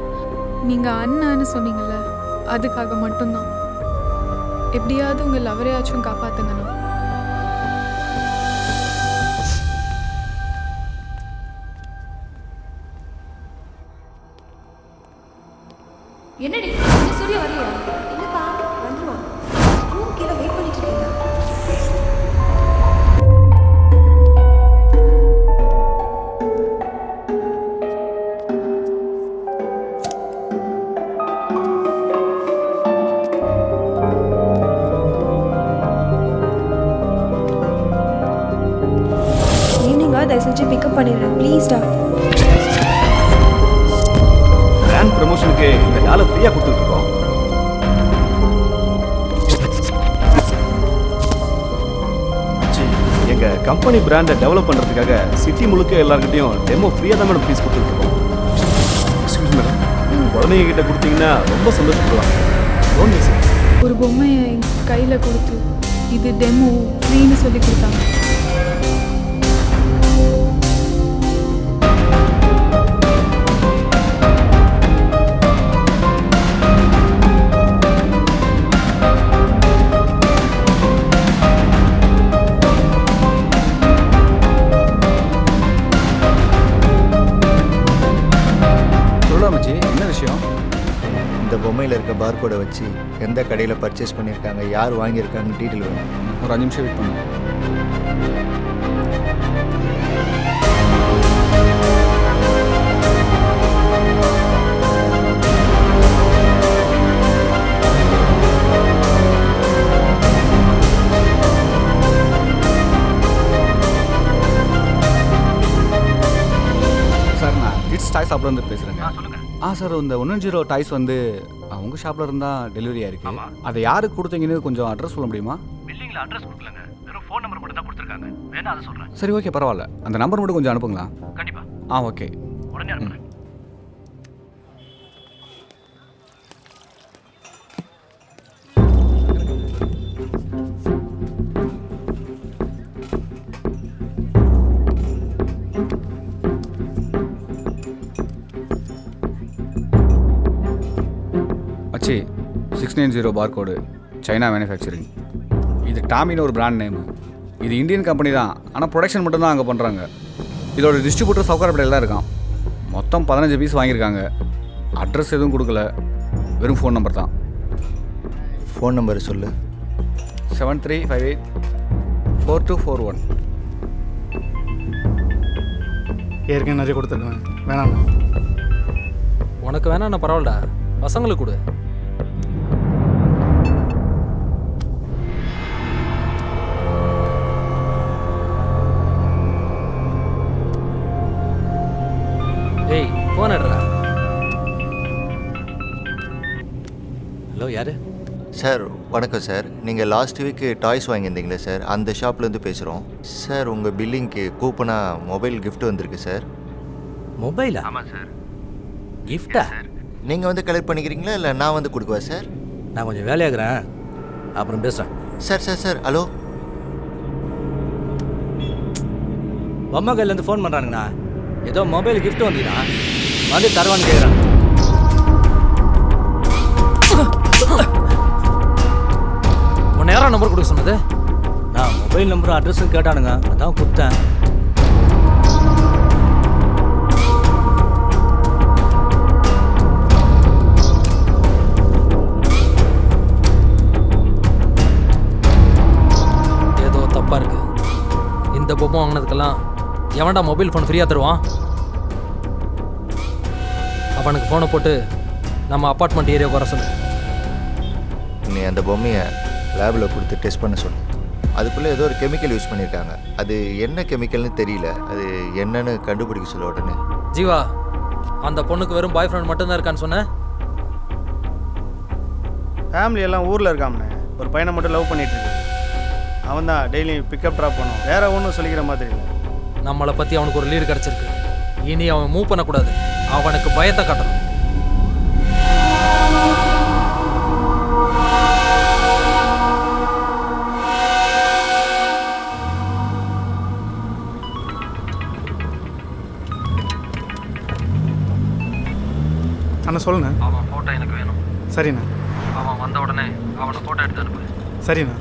நீங்கள் அண்ணான்னு சொன்னீங்கல்ல, அதுக்காக மட்டும்தான். எப்படியாவது உங்கள் லவரையாச்சும் காப்பாற்றுங்கண்ணா. என்னடி சூரிய வரலையா? இல்லைப்பா, வந்துருவான். ரூம் கீழே வெயிட் பண்ணிட்டு இருக்கீங்க. ஈவினிங்காக தயவு செஞ்சு பிக்கப் பண்ணிடுறேன் ப்ளீஸ்டா. பிராண்ட் ப்ரமோஷனுக்கு இந்த டாலை ஃப்ரீயாக கொடுத்துட்ருக்கோம். எங்கள் கம்பெனி பிராண்டை டெவலப் பண்ணுறதுக்காக சிட்டி முழுக்க எல்லாருக்கிட்டையும் டெமோ ஃப்ரீயாக தான் மேடம் ப்ளீஸ் கொடுத்துட்ருக்கோம். எக்ஸ்கியூஸ் மேடம், குழந்தைங்க கிட்ட கொடுத்தீங்கன்னா ரொம்ப சந்தோஷப்படுவாங்க. Don't miss it. ஒரு பொம்மையை என் கையில் கொடுத்து இது டெமோ ஃப்ரீன்னு சொல்லி கொடுத்தாங்க. என்ன விஷயம்? இந்த பொம்மையில் இருக்க பார்கோடை வச்சு எந்த கடையில் பர்ச்சேஸ் பண்ணியிருக்காங்க, யார் வாங்கியிருக்காங்க டீட்டெயில் வேணும். ஒரு 5 நிமிஷம் வெயிட் பண்ணு. சார், நான் கிட்ஸ் டாய் ஷாப்ல இருந்து பேசுகிறேங்க. சார், இந்த 110 டாய்ஸ் வந்து உங்கள் ஷாப்பில் இருந்தால் டெலிவரி ஆயிருக்கு. அதை யாருக்கு கொடுத்தீங்கன்னு கொஞ்சம் அட்ரஸ் சொல்ல முடியுமா? பில்லிங்கில் அட்ரஸ் கொடுக்கலங்க, வெறும் ஃபோன் நம்பர் மட்டும் தான் கொடுத்துருக்காங்க. வேணா அதை சொல்கிறேன். சரி, ஓகே, பரவாயில்ல. அந்த நம்பர் மட்டும் கொஞ்சம் அனுப்புங்களா? கண்டிப்பாக. ஓகே, உடனே அனுப்புகிறேன். அச்சி 690 பார்கோடு, சைனா மேனுஃபேக்சரிங். இது டாமின்னு ஒரு பிராண்ட் நேமு. இது இந்தியன் கம்பெனி தான், ஆனால் ப்ரொடக்ஷன் மட்டும்தான் அங்கே பண்ணுறாங்க. இதோட டிஸ்ட்ரிபியூட்டர் சவுகார்பேட்டையில் தான் இருக்கான். மொத்தம் 15 பீஸ் வாங்கியிருக்காங்க. அட்ரஸ் எதுவும் கொடுக்கல, வெறும் ஃபோன் நம்பர் தான். ஃபோன் நம்பர் சொல்லு. 73584241. ஏற்கனவே நிறைய கொடுத்துருக்கேன், வேணாம். உனக்கு வேணா பரவாயில்லடா, பசங்களுக்கு கொடு. ஏய், ஃபோன் எடுறா. ஹலோ, யாரு? சார் வணக்கம் சார். நீங்கள் லாஸ்ட் வீக்கு டாய்ஸ் வாங்கியிருந்தீங்களே சார், அந்த ஷாப்லேருந்து பேசுகிறோம் சார். உங்கள் பில்லிங்க்கு கூப்பனாக மொபைல் கிஃப்ட் வந்திருக்கு சார். மொபைலா? ஆமாம் சார். கிஃப்டா? நீங்கள் வந்து கலெக்ட் பண்ணிக்கிறீங்களா இல்லை நான் வந்து கொடுக்குவா சார்? நான் கொஞ்சம் வேலையாகிறேன், அப்புறம் பேசுகிறேன். Sir hello. அம்மா கையிலேருந்து ஃபோன் பண்ணுறானுங்கண்ணா. ஏதோ மொபைல் கிஃப்ட் வந்தீங்கன்னா வந்து தருவான்னு கேட்குறாங்க. உன்னை யாரா நம்பர் கொடுக்க சொன்னது? நான் மொபைல் நம்பரும் அட்ரஸும் கேட்டானுங்க, அதான் கொடுத்தேன். லேப்டாப்பும் வாங்கினதுக்கெல்லாம் எவன்டா மொபைல் ஃபோன் ஃப்ரீயாக தருவான்? அவனுக்கு ஃபோனை போட்டு நம்ம அப்பார்ட்மெண்ட் ஏரியாவுக்கு வர சொல்லு. நீ அந்த பொம்மையை லேபில் கொடுத்து டெஸ்ட் பண்ண சொல்லு. அதுக்குள்ளே ஏதோ ஒரு கெமிக்கல் யூஸ் பண்ணியிருக்காங்க. அது என்ன கெமிக்கல்னு தெரியல. அது என்னன்னு கண்டுபிடிக்க சொல்ல உடனே. ஜீவா, அந்த பொண்ணுக்கு வெறும் பாய் ஃப்ரெண்ட் மட்டும்தான் இருக்கான்னு சொன்னேன். ஃபேமிலி எல்லாம் ஊரில் இருக்காமண்ணே. ஒரு பையனை மட்டும் லவ் பண்ணிட்டு இருக்கு. அவன் தான் டெய்லி பிக்கப் ட்ராப் பண்ணும். வேற ஒன்றும் சொல்லிக்கிற மாதிரி இல்லை. நம்மளை பற்றி அவனுக்கு ஒரு லீடு கிடச்சிருக்கு. இனி அவன் மூவ் பண்ணக்கூடாது. அவனுக்கு பயத்தை காட்டணும். அண்ணா சொல்லுண்ணே. அவன் ஃபோட்டோ எனக்கு வேணும். சரிண்ணா. அவன் வந்த உடனே அவனை ஃபோட்டோ எடுத்து அனுப்பு. சரிண்ணா.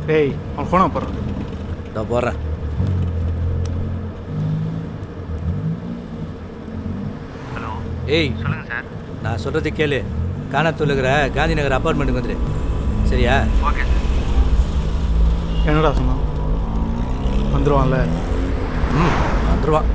டேய், அவன் ஃபோனை போடுறான். நான் போடுறேன். ஹலோ. ஏய் சொல்லுங்கள் சார். நான் சொல்கிறது கேளு. காணத்தூர் இருக்கிற காந்தி நகர் அப்பார்ட்மெண்ட்டுக்கு வந்துடு. சரியா? Okay sir. என்னடா சொன்னான்? வந்துடுவான்ல? வந்துடுவான்.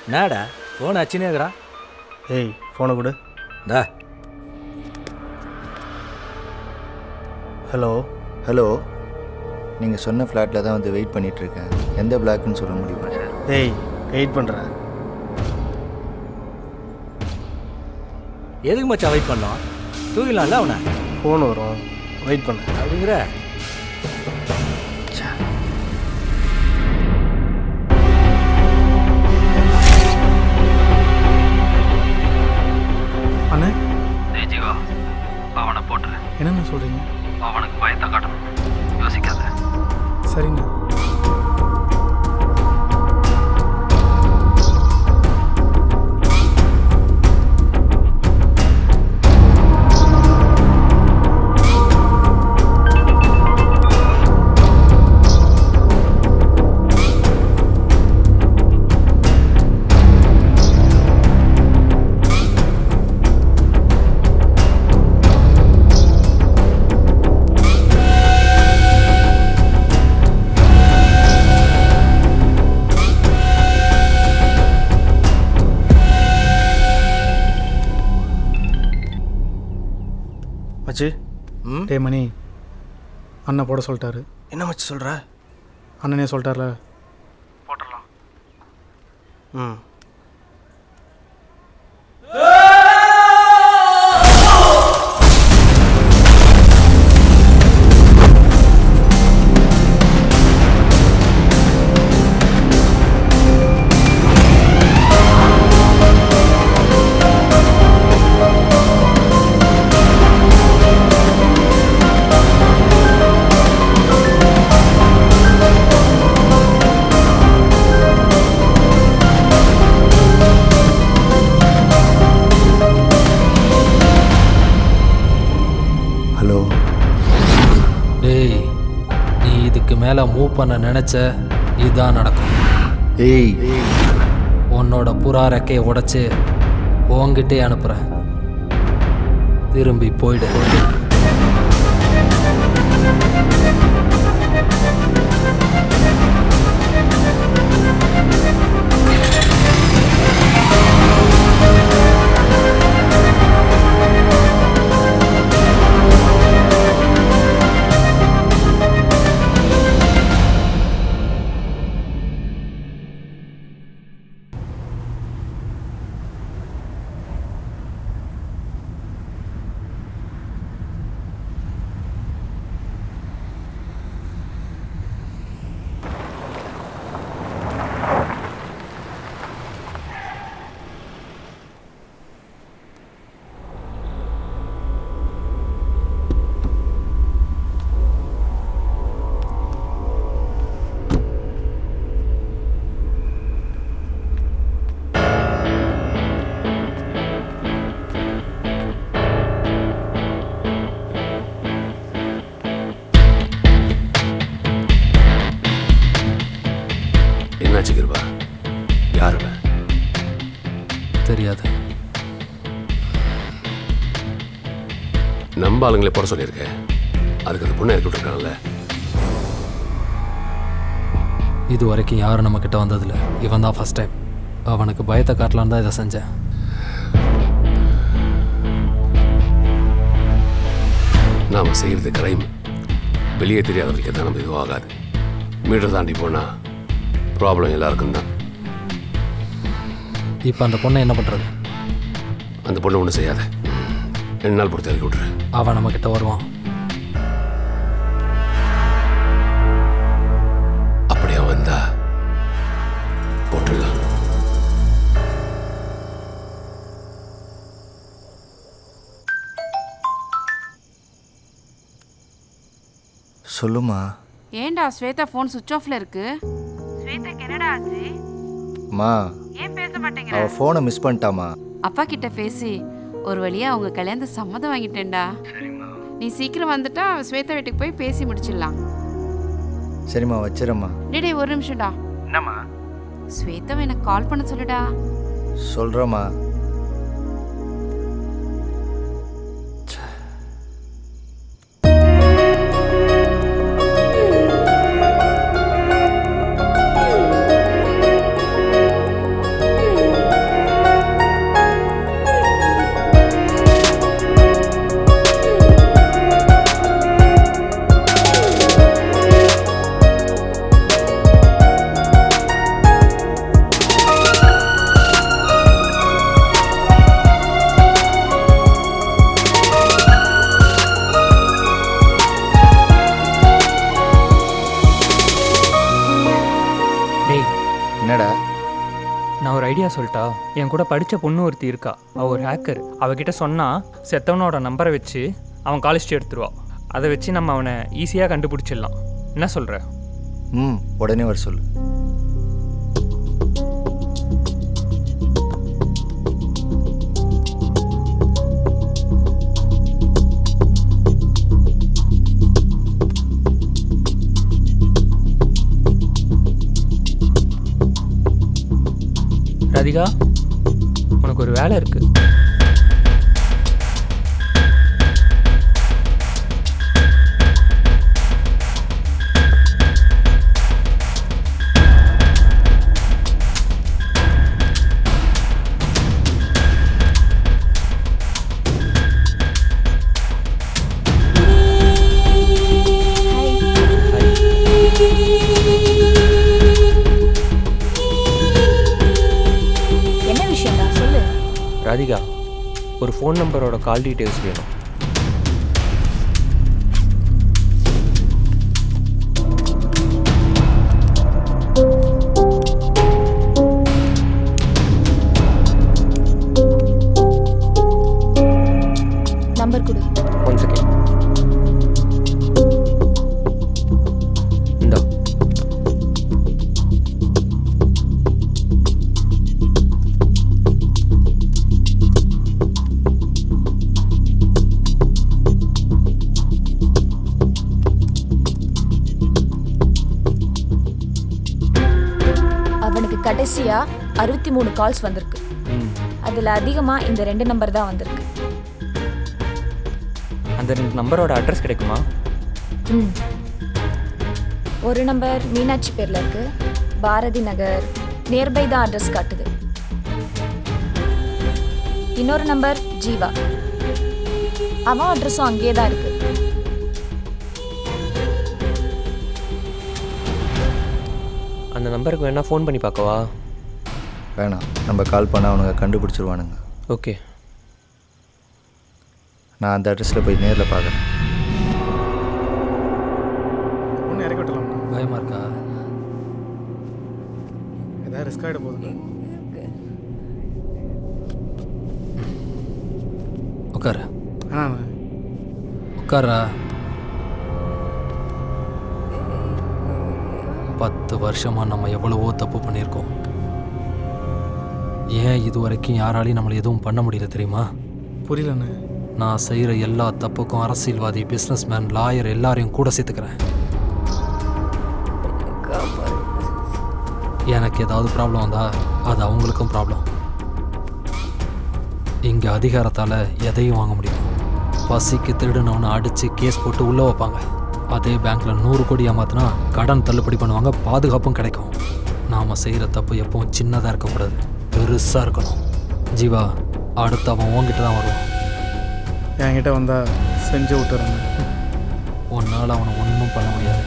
என்னடா ஃபோன் ஆச்சுன்னே இருக்கிறா? ஏய், ஃபோனை கொடு. டா. ஹலோ. ஹலோ, நீங்கள் சொன்ன ஃப்ளாட்டில் தான் வந்து வெயிட் பண்ணிகிட்ருக்கேன். எந்த பிளாக்குன்னு சொல்ல முடியுமா சார்? ஏய், வெயிட் பண்ணுறேன். எதுக்கு மச்சான் வெயிட் பண்ணோம்? தூங்கிடலாம்ல அவனை. ஃபோன் வரும், வெயிட் பண்ண அப்படிங்கிற. அண்ணே. ஏய் ஜீவா, அவனை போட்டுரு. என்னென்ன சொல்கிறீங்க? அவனுக்கு பயத்தை காட்டணும். யோசிக்காத. சரிண்ணா. மச்சி. டே மணி, அண்ணன் போட சொல்லிட்டாரு. என்ன மச்சி சொல்கிற? அண்ணனே சொல்லிட்டார்ல, போட்டுடலாம். ம். மேலே மூவ் பண்ண நினச்ச இதுதான் நடக்கும். ஏய், உன்னோட புறா ரெக்கையை உடைச்சு உன்கிட்டே அனுப்புகிறேன். திரும்பி போயிடு. ஆச்சுக்கிருவா யார் அவன்? தெரியாது. நம்ம ஆளுங்களே போட சொல்லியிருக்கேன். அதுக்கு அந்த பொண்ணை இறக்கி விட்டுருக்காங்கல்ல. இது வரைக்கும் யாரும் நம்ம கிட்ட வந்ததில்ல. இவன் தான் ஃபர்ஸ்ட் டைம். அவனுக்கு பயத்தை காட்டலான்னு தான் இதை செஞ்சேன். நாம் செய்கிறது கிரைம். வெளியே தெரியாத வரைக்கும் தான் நம்ம இதுவும் ஆகாது. மீட்டர் தாண்டி போனால் ப்ராப்ளம் எல்லாருக்கும் தான். இப்போ அந்த பொண்ணை என்ன பண்ணுறது? அந்த பொண்ணை ஒன்றும் செய்யாத. 2 நாள் பொறுத்து இறக்கி விட்ரு. அவன் நம்ம கிட்ட வருவான். அப்படியே வந்தா போட்டுடலாம். சொல்லுமா. ஏண்டா ஸ்வேதா ஃபோன் சுவிட்ச் ஆஃப்ல இருக்கு? ஸ்வேதாக்கு என்னடா ஆச்சு? அம்மா ஏன் பேச மாட்டேங்கிற? அவ ஃபோனை மிஸ் பண்ணிட்டாமா. அப்பா கிட்ட பேசி ஒரு வழியா அவங்க கல்யாணத்தை சம்மதம் வாங்கிட்டேன்டா. நீ சீக்கிரம் வந்துட்டா ஸ்வேதா வீட்டுக்கு போய் பேசி முடிச்சிடலாம். சரிம்மா வச்சிரம்மா. டேய் ஒரு நிமிஷம்டா. என்னம்மா? ஸ்வேதாவை எனக்கு கால் பண்ண சொல்லுடா. சொல்கிறேம்மா. என்னடா? நான் ஒரு ஐடியா சொல்லிட்டா. என் கூட படித்த பொண்ணு ஒருத்தி இருக்கா. அவள் ஒரு ஹேக்கர். அவகிட்ட சொன்னால் செத்தவனோட நம்பரை வச்சு அவன் காலேஜ் எடுத்துருவா. அதை வச்சு நம்ம அவனை ஈஸியாக கண்டுபிடிச்சிடலாம். என்ன சொல்கிற? உடனே வர சொல்லு. ராதிகா, உனக்கு ஒரு வேலை இருக்கு. ராதிகா, ஒரு ஃபோன் நம்பரோட கால் டீட்டெயில்ஸ் வேணும். நம்பர் கொடு. 1 செகண்ட். இந்தா. கடைசியா 63 கால்ஸ் வந்திருக்கு. அதுல அதிகமா இந்த 2 நம்பர் தான் வந்திருக்கு. அந்த 2 நம்பரோட அட்ரஸ் கிடைக்குமா? ஒரு நம்பர் மீனாட்சி பேர்ல இருக்கு. பாரதி நகர் நியர்பை தான் அட்ரஸ் காட்டுது. இன்னொரு நம்பர் ஜீவா. அவன் அட்ரஸும் அங்கேயே தான் இருக்கு. அந்த நம்பருக்கு வேணா ஃபோன் பண்ணி பார்க்கவா? வேணாம், நம்ம கால் பண்ணால் அவனுங்க கண்டுபிடிச்சிருவானுங்க. ஓகே, நான் அந்த அட்ரஸில் போய் நேரில் பார்க்குறேன். ஒன்று இறக்கி விட்டலாம். பயமாக இருக்கா? ஏதாவது ரிஸ்க் ஆகிட போகுது. உட்கார. ஆமாம் உட்காரா. 10 வருஷமாக நம்ம எவ்வளவோ தப்பு பண்ணியிருக்கோம். ஏன் இது வரைக்கும் யாராலையும் நம்மளை எதுவும் பண்ண முடியல தெரியுமா? புரியலண்ணே. நான் செய்கிற எல்லா தப்புக்கும் அரசியல்வாதி, பிஸ்னஸ்மேன், லாயர் எல்லாரையும் கூட சேர்த்துக்கிறேன். எனக்கு ஏதாவது ப்ராப்ளம் வந்தால் அது அவங்களுக்கும் ப்ராப்ளம். இங்கே அதிகாரத்தால் எதையும் வாங்க முடியும். பசிக்கு திருடுனவனை அடித்து கேஸ் போட்டு உள்ளே வைப்பாங்க. அதே பேங்க்கில் 100 கோடி ஏமாத்தினா கடன் தள்ளுபடி பண்ணுவாங்க, பாதுகாப்பும் கிடைக்கும். நாம் செய்கிற தப்பு எப்பவும் சின்னதாக இருக்கக்கூடாது, பெருசாக இருக்கணும். ஜீவா, அடுத்து அவன் உன்கிட்ட தான் வருவான். என்கிட்ட வந்தால் செஞ்சு விட்டுறேன். உன்னால் அவனை ஒன்றும் பண்ண முடியாது.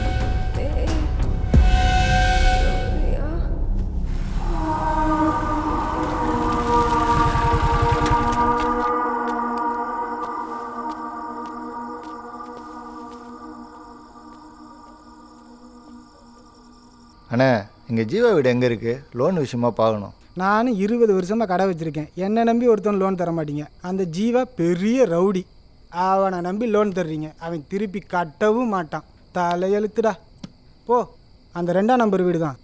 அண்ணா, இங்கே ஜீவா வீடு எங்கே இருக்குது? லோன் விஷயமா பார்க்கணும். நானும் 20 வருஷமாக கடை வச்சுருக்கேன். என்னை நம்பி ஒருத்தன் லோன் தர மாட்டீங்க. அந்த ஜீவா பெரிய ரவுடி. அவனை நம்பி லோன் தர்றீங்க, அவன் திருப்பி கட்டவும் மாட்டான். தலையெழுத்துடா. போ, அந்த 2ஆம் நம்பர் வீடு தான்.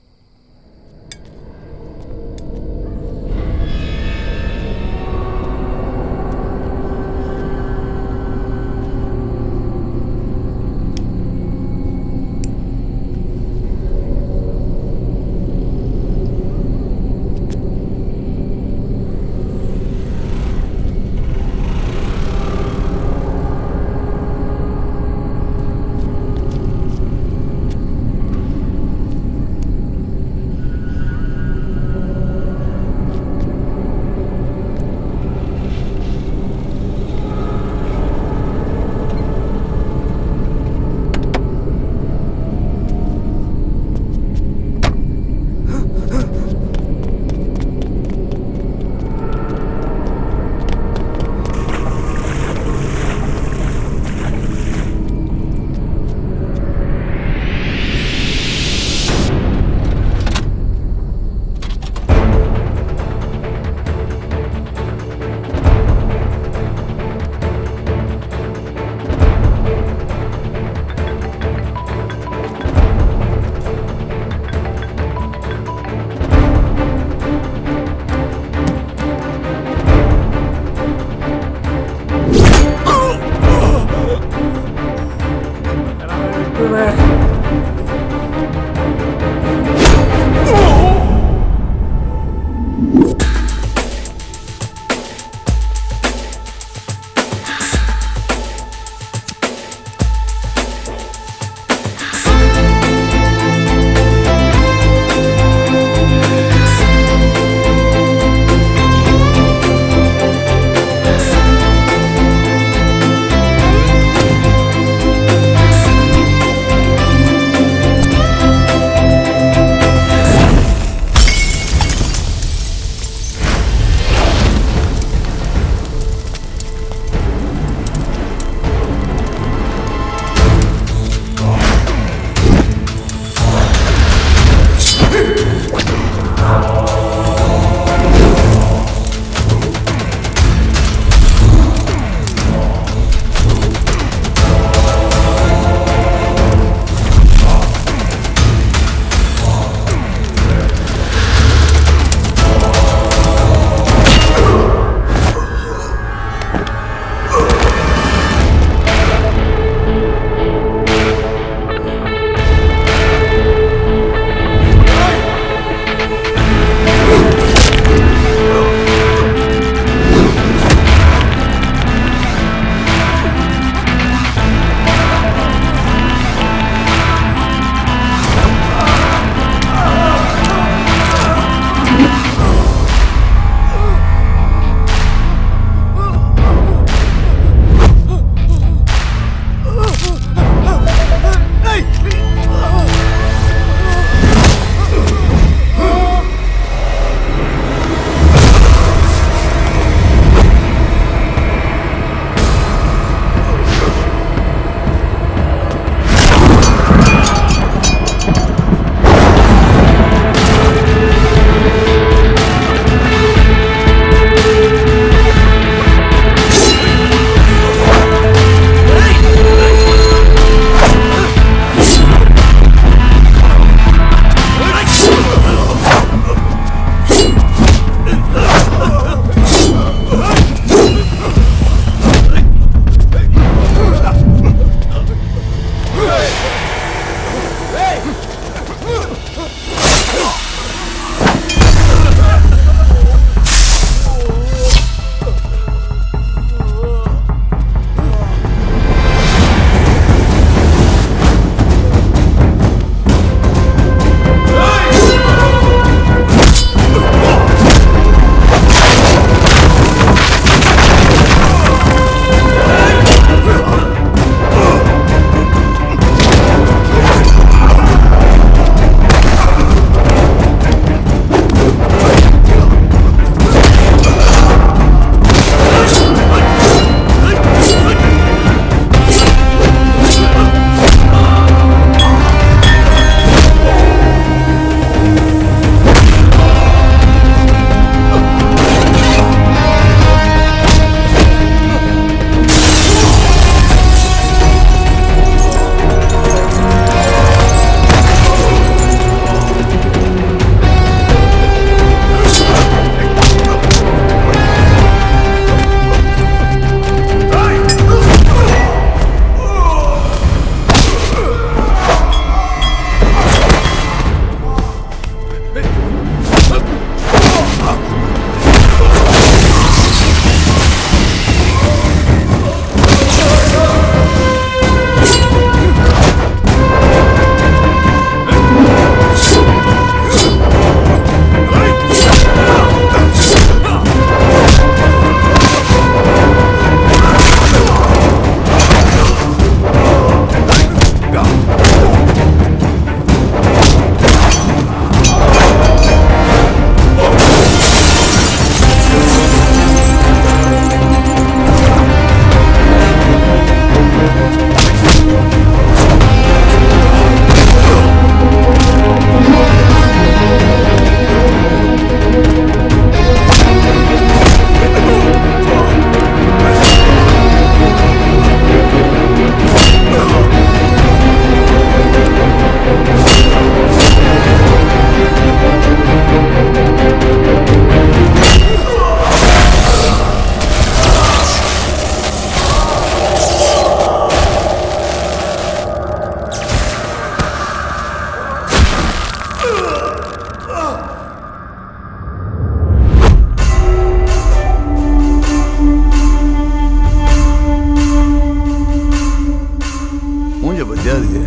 மூஞ்ச பத்தியா அதுக்கு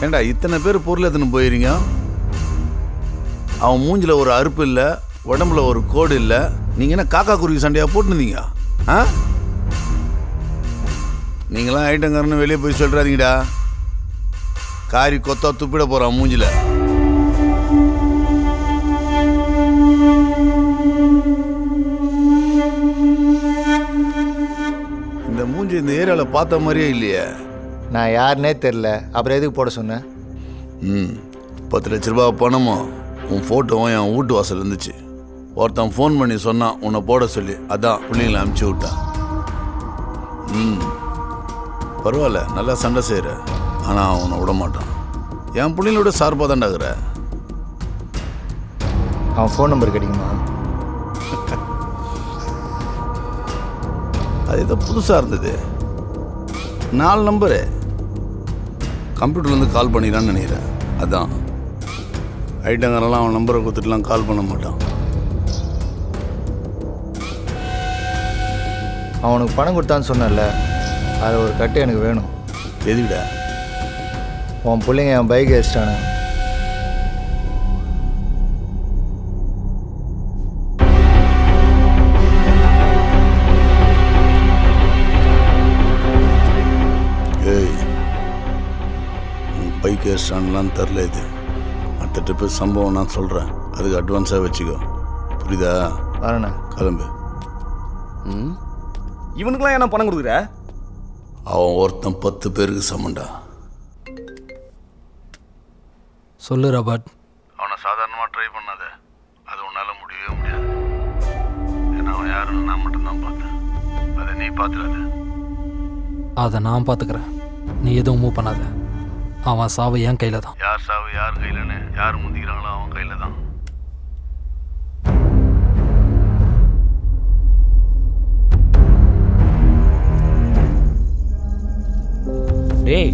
ஏண்டா இத்தனை பேர் பொருள் எத்தனை போயிருங்க? அவன் மூஞ்சில ஒரு அறுப்பு இல்லை, உடம்புல ஒரு கோடு இல்லை. நீங்கள் என்ன காக்கா குருவி சண்டையாக போட்டுருந்தீங்க? ஆ, நீங்களாம் ஐட்டங்காரன்னு வெளியே போய் சொல்கிறாதீங்கடா. காரி கொத்தா துப்பிட போகிறான் மூஞ்சில. இந்த மூஞ்சி இந்த ஏரியாவில் பார்த்த மாதிரியே இல்லையே. நான் யாருன்னே தெரில, அப்புறம் எதுக்கு போட சொன்னேன்? 10 லட்ச ரூபா பணமும் உன் ஃபோட்டோவும் என் வீட்டு வாசல் இருந்துச்சு. ஒருத்தன் ஃபோன் பண்ணி சொன்னான் உன்னை போட சொல்லி. அதான் பிள்ளைங்களை அனுப்பிச்சி விட்டான். பரவாயில்ல, நல்லா சண்டை செய்கிற. ஆனால் அவனை விட மாட்டான். என் பிள்ளைங்களோட சார்பாக தான்டாகிற. அவன் ஃபோன் நம்பர் கிடைக்குமா? அது ஏதோ புதுசாக இருந்தது. 4 நம்பரு கம்ப்யூட்டர்லேருந்து கால் பண்ணிக்கிறான்னு நினைக்கிறேன். அதான் ஐட்டங்காரெல்லாம் அவன் நம்பரை கொடுத்துட்டுலாம் கால் பண்ண மாட்டான். அவனுக்கு பணம் கொடுத்தான்னு சொன்னல, அதில் ஒரு கட்டு எனக்கு வேணும். எதுக்கிட்ட? உன் பிள்ளைங்க என் பைக் அடிச்சிட்டானு. ஏய், உன் பைக் அடிச்சிட்டான்லாம் தெரில. இது அடுத்த ட்ரிப்பு சம்பவம் நான் சொல்கிறேன். அதுக்கு அட்வான்ஸாக வச்சுக்கோ, புரியுதா? வரண்ணா, கிளம்பு. இவனுக்குலாம் என்ன பணம் கொடுக்குற? அவன் ஒருத்தன் 10 பேருக்கு சமண்டா. சொல்லு ராபர்ட். அவனை சாதாரணமாக ட்ரை பண்ணாத. அது உன்னால் முடியவே முடியாது. ஏன்னா அவன் யாருன்னு நான் மட்டும்தான் பார்த்தேன். அதை நீ பார்த்துடாத. அதை நான் பார்த்துக்கிறேன், நீ எதுவும் மூவ் பண்ணாத. அவன் சாவு என் கையில் தான். யார் சாவு யார் கையிலன்னு யார் முந்திக்கிறாங்களோ அவன் கையில் தான். டேய்,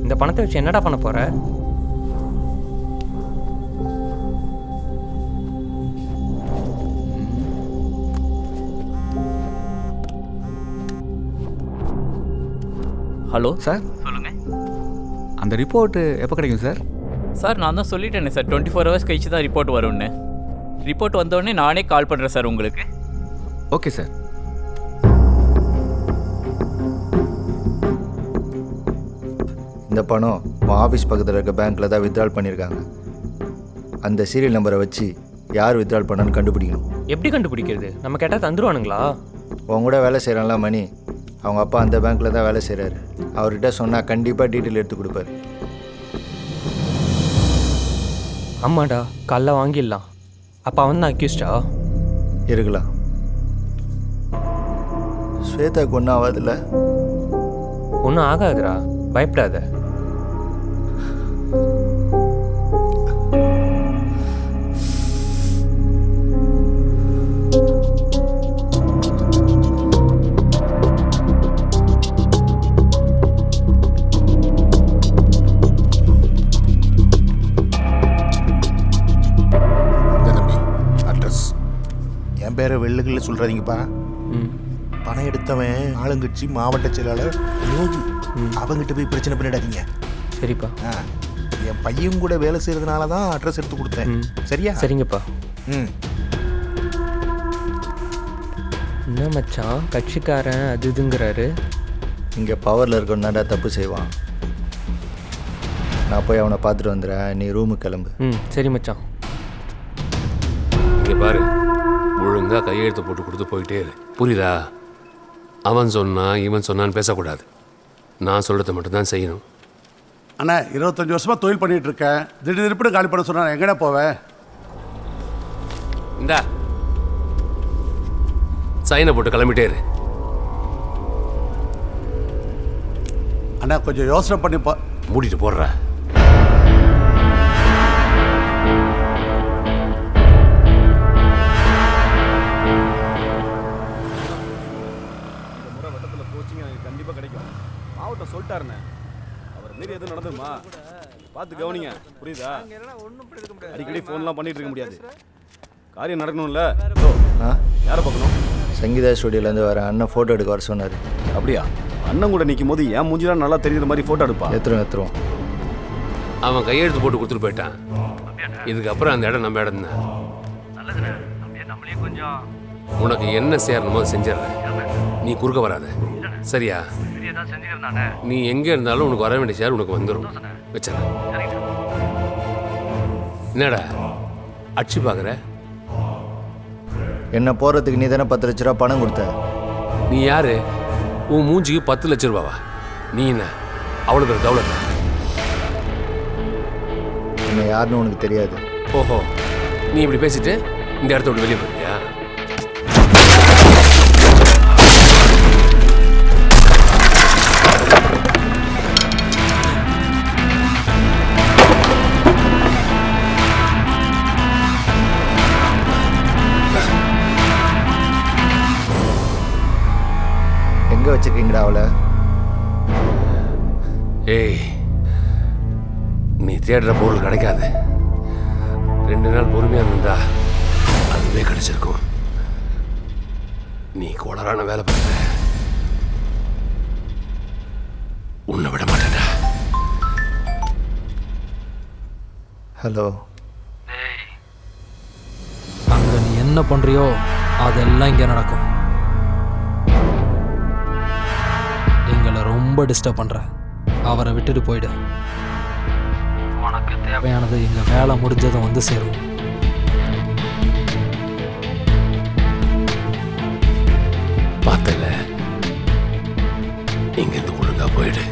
இந்த பணத்தை வச்சு என்னடா பண்ண போற? ஹலோ சார், சொல்லுங்கள். அந்த ரிப்போர்ட்டு எப்போ கிடைக்கும் சார்? சார் நான் தான் சொல்லிட்டேனே சார், 24 ஹவர்ஸ் கழிச்சு தான் ரிப்போர்ட் வரும்னு. ரிப்போர்ட் வந்தோடனே நானே கால் பண்ணுறேன் சார் உங்களுக்கு. Okay sir. இந்த பணம் உன் ஆஃபீஸ் பக்கத்தில் இருக்க பேங்க்கில் தான் வித்ட்ரால் பண்ணியிருக்காங்க. அந்த சீரியல் நம்பரை வச்சு யார் வித்ட்ரால் பண்ணான்னு கண்டுபிடிக்கணும். எப்படி கண்டுபிடிக்கிறது? நம்ம கேட்டால் தந்துருவானுங்களா? உன் கூட வேலை செய்கிறான்ல மணி, அவங்க அப்பா அந்த பேங்க்கில் தான் வேலை செய்கிறாரு. அவர்கிட்ட சொன்னால் கண்டிப்பாக டீட்டெயில் எடுத்து கொடுப்பாரு. ஆமாடா, கல்ல வாங்கிடலாம். அப்போ அவன் தான் அக்யூஸ்டா இருக்கலாம். ஸ்வேதாக்கு ஒன்றும் ஆகாதுல்ல? ஒன்றும் ஆகாதுடா, பயப்படாத. பேரை வெள்ளுகளில் சொல்கிறாதீங்கப்பா. பணம் எடுத்தவன் ஆளுங்கட்சி மாவட்ட செயலாளர் யோகி. அவங்ககிட்ட போய் பிரச்சனை பண்ணிடாதீங்க. சரிப்பா. என் பையன் கூட வேலை செய்கிறதுனால தான் அட்ரஸ் எடுத்து கொடுத்தேன். சரியா? சரிங்கப்பா. என்ன மச்சான் கட்சிக்காரன் அது இதுங்கிறாரு. இங்கே பவரில் இருக்கணும்னாடா தப்பு செய்வான். நான் போய் அவனை பார்த்துட்டு வந்துடுறேன், நீ ரூமுக்கு கிளம்பு. சரி மச்சான். இங்கே பாரு, ஒழுங்காக கையெழுத்து போட்டு கொடுத்து போயிட்டே இரு, புரியுதா? அவன் சொன்னான் இவன் சொன்னான்னு பேசக்கூடாது. நான் சொல்கிறத மட்டும்தான் செய்யணும். அண்ணா 25 வருஷமாக தொழில் பண்ணிகிட்டு இருக்கேன். திடீர்னு காலி பண்ண சொன்னா எங்கடா போவேன்? இந்தா சைனை போட்டு கிளம்பிட்டே இரு. அண்ணா கொஞ்சம் யோசனை பண்ணி மூடிட்டு போடுற. கண்டிப்பாக கிடைக்கும். மாவட்டம் சொல்லிட்டாருண்ணே. அவர் மீறி எதுவும் நடந்துமா பார்த்து கவனிங்க, புரியுதா? அடிக்கடி ஃபோன்லாம் பண்ணிட்டு இருக்க முடியாது. காரியம் நடக்கணும்ல. ஆ யாரை பார்க்கணும்? சங்கீதா ஸ்டுடியோலேருந்து வர அண்ணன் ஃபோட்டோ எடுக்க வர சொன்னார். அப்படியா? அண்ணன் கூட நிற்கும் போது என் மூஞ்சிலாம் நல்லா தெரியுற மாதிரி ஃபோட்டோ எடுப்பா. எடுத்துருவோம். அவன் கையெழுத்து போட்டு கொடுத்துட்டு போயிட்டான். இதுக்கப்புறம் அந்த இடம் நம்ம இடம் தான். உனக்கு என்ன செய்யணுமோ அதை செஞ்சிடறேன். நீ குறுக்க வராத, சரியா? நீ எங்கே இருந்தாலும் உனக்கு வர வேண்டிய ஷேர் உனக்கு வந்துடும். வச்சிடறேன். என்னடா அடிச்சு பார்க்குற? என்ன போகிறதுக்கு நீ தானே 10 லட்ச ரூபா பணம் கொடுத்த. நீ யாரு? உன் மூஞ்சிக்கு 10 லட்ச ரூபாவா? நீ என்ன அவ்வளோ பேர் தௌலத்தா? என்ன யாருன்னு உனக்கு தெரியாது. ஓஹோ, நீ இப்படி பேசிட்டு இந்த இடத்த விட்டு வெளியே போறியா? எங்கே வச்சுருக்கீங்கடா அவளை? ஏய், நீ தேடுற பொருள் கிடைக்காது. 2 நாள் பொறுமையாக இருந்தா அதுவே கிடைச்சிருக்கும். நீ கோளாறான வேலை பண்ணுற, உன்னை விட மாட்டேன்டா. ஹலோ. அங்கே நீ என்ன பண்ணுறியோ அதெல்லாம் இங்கே நடக்கும். எங்களை ரொம்ப டிஸ்டர்ப் பண்ணுற, அவரை விட்டுட்டு போயிடு. உனக்கு தேவையானது எங்கள் வேலை முடிஞ்சதை வந்து சேரும். பார்த்தல, இங்கேருந்து ஒழுங்கா போயிடு,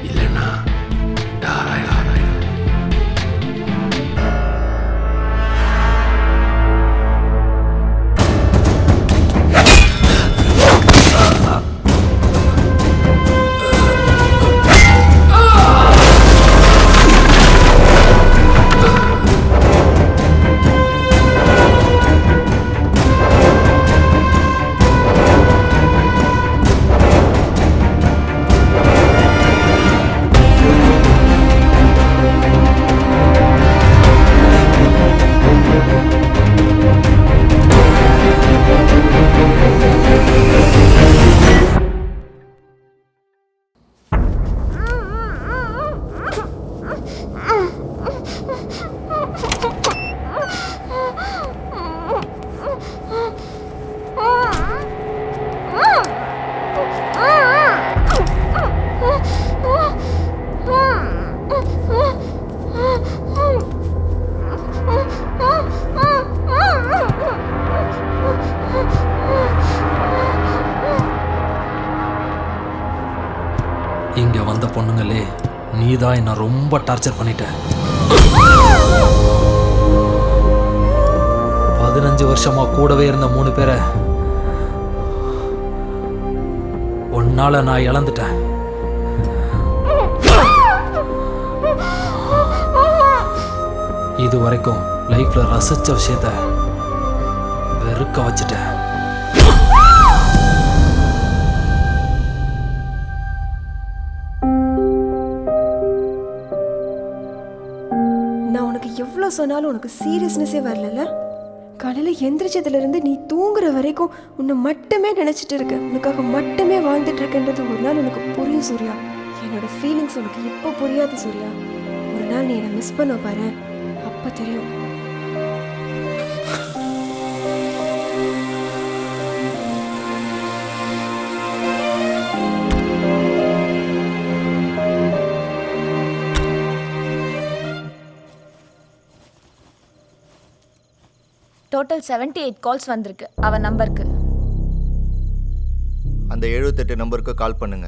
இல்லைன்னா யாராயிரம். இங்கே வந்த பொண்ணுங்களே, நீ தான் என்னை ரொம்ப டார்ச்சர் பண்ணிட்ட. 15 வருஷமா கூடவே இருந்த 3 பேரை ஒன்னால நான் இழந்துட்டேன். இது வரைக்கும் லைஃப்ல ரசிச்ச விஷயத்த வெறுக்க வச்சுட்டேன். நான் உனக்கு எவ்வளோ சொன்னாலும் உனக்கு சீரியஸ்னஸே வரல. காலையில் எந்திரிச்சதுலேருந்து நீ தூங்குற வரைக்கும் உன்னை மட்டுமே நினச்சிட்டு இருக்க, உனக்காக மட்டுமே வாழ்ந்துட்டு இருக்கன்றது ஒரு நாள் உனக்கு புரியும் சூர்யா. என்னோட ஃபீலிங்ஸ் உனக்கு இப்போ புரியாது சூர்யா. ஒரு நாள் நீ என்னை மிஸ் பண்ண பாரு, அப்போ தெரியும். டோட்டல் 78 கால்ஸ் வந்திருக்கு அவன் நம்பருக்கு. அந்த 78 நம்பருக்கு கால் பண்ணுங்க.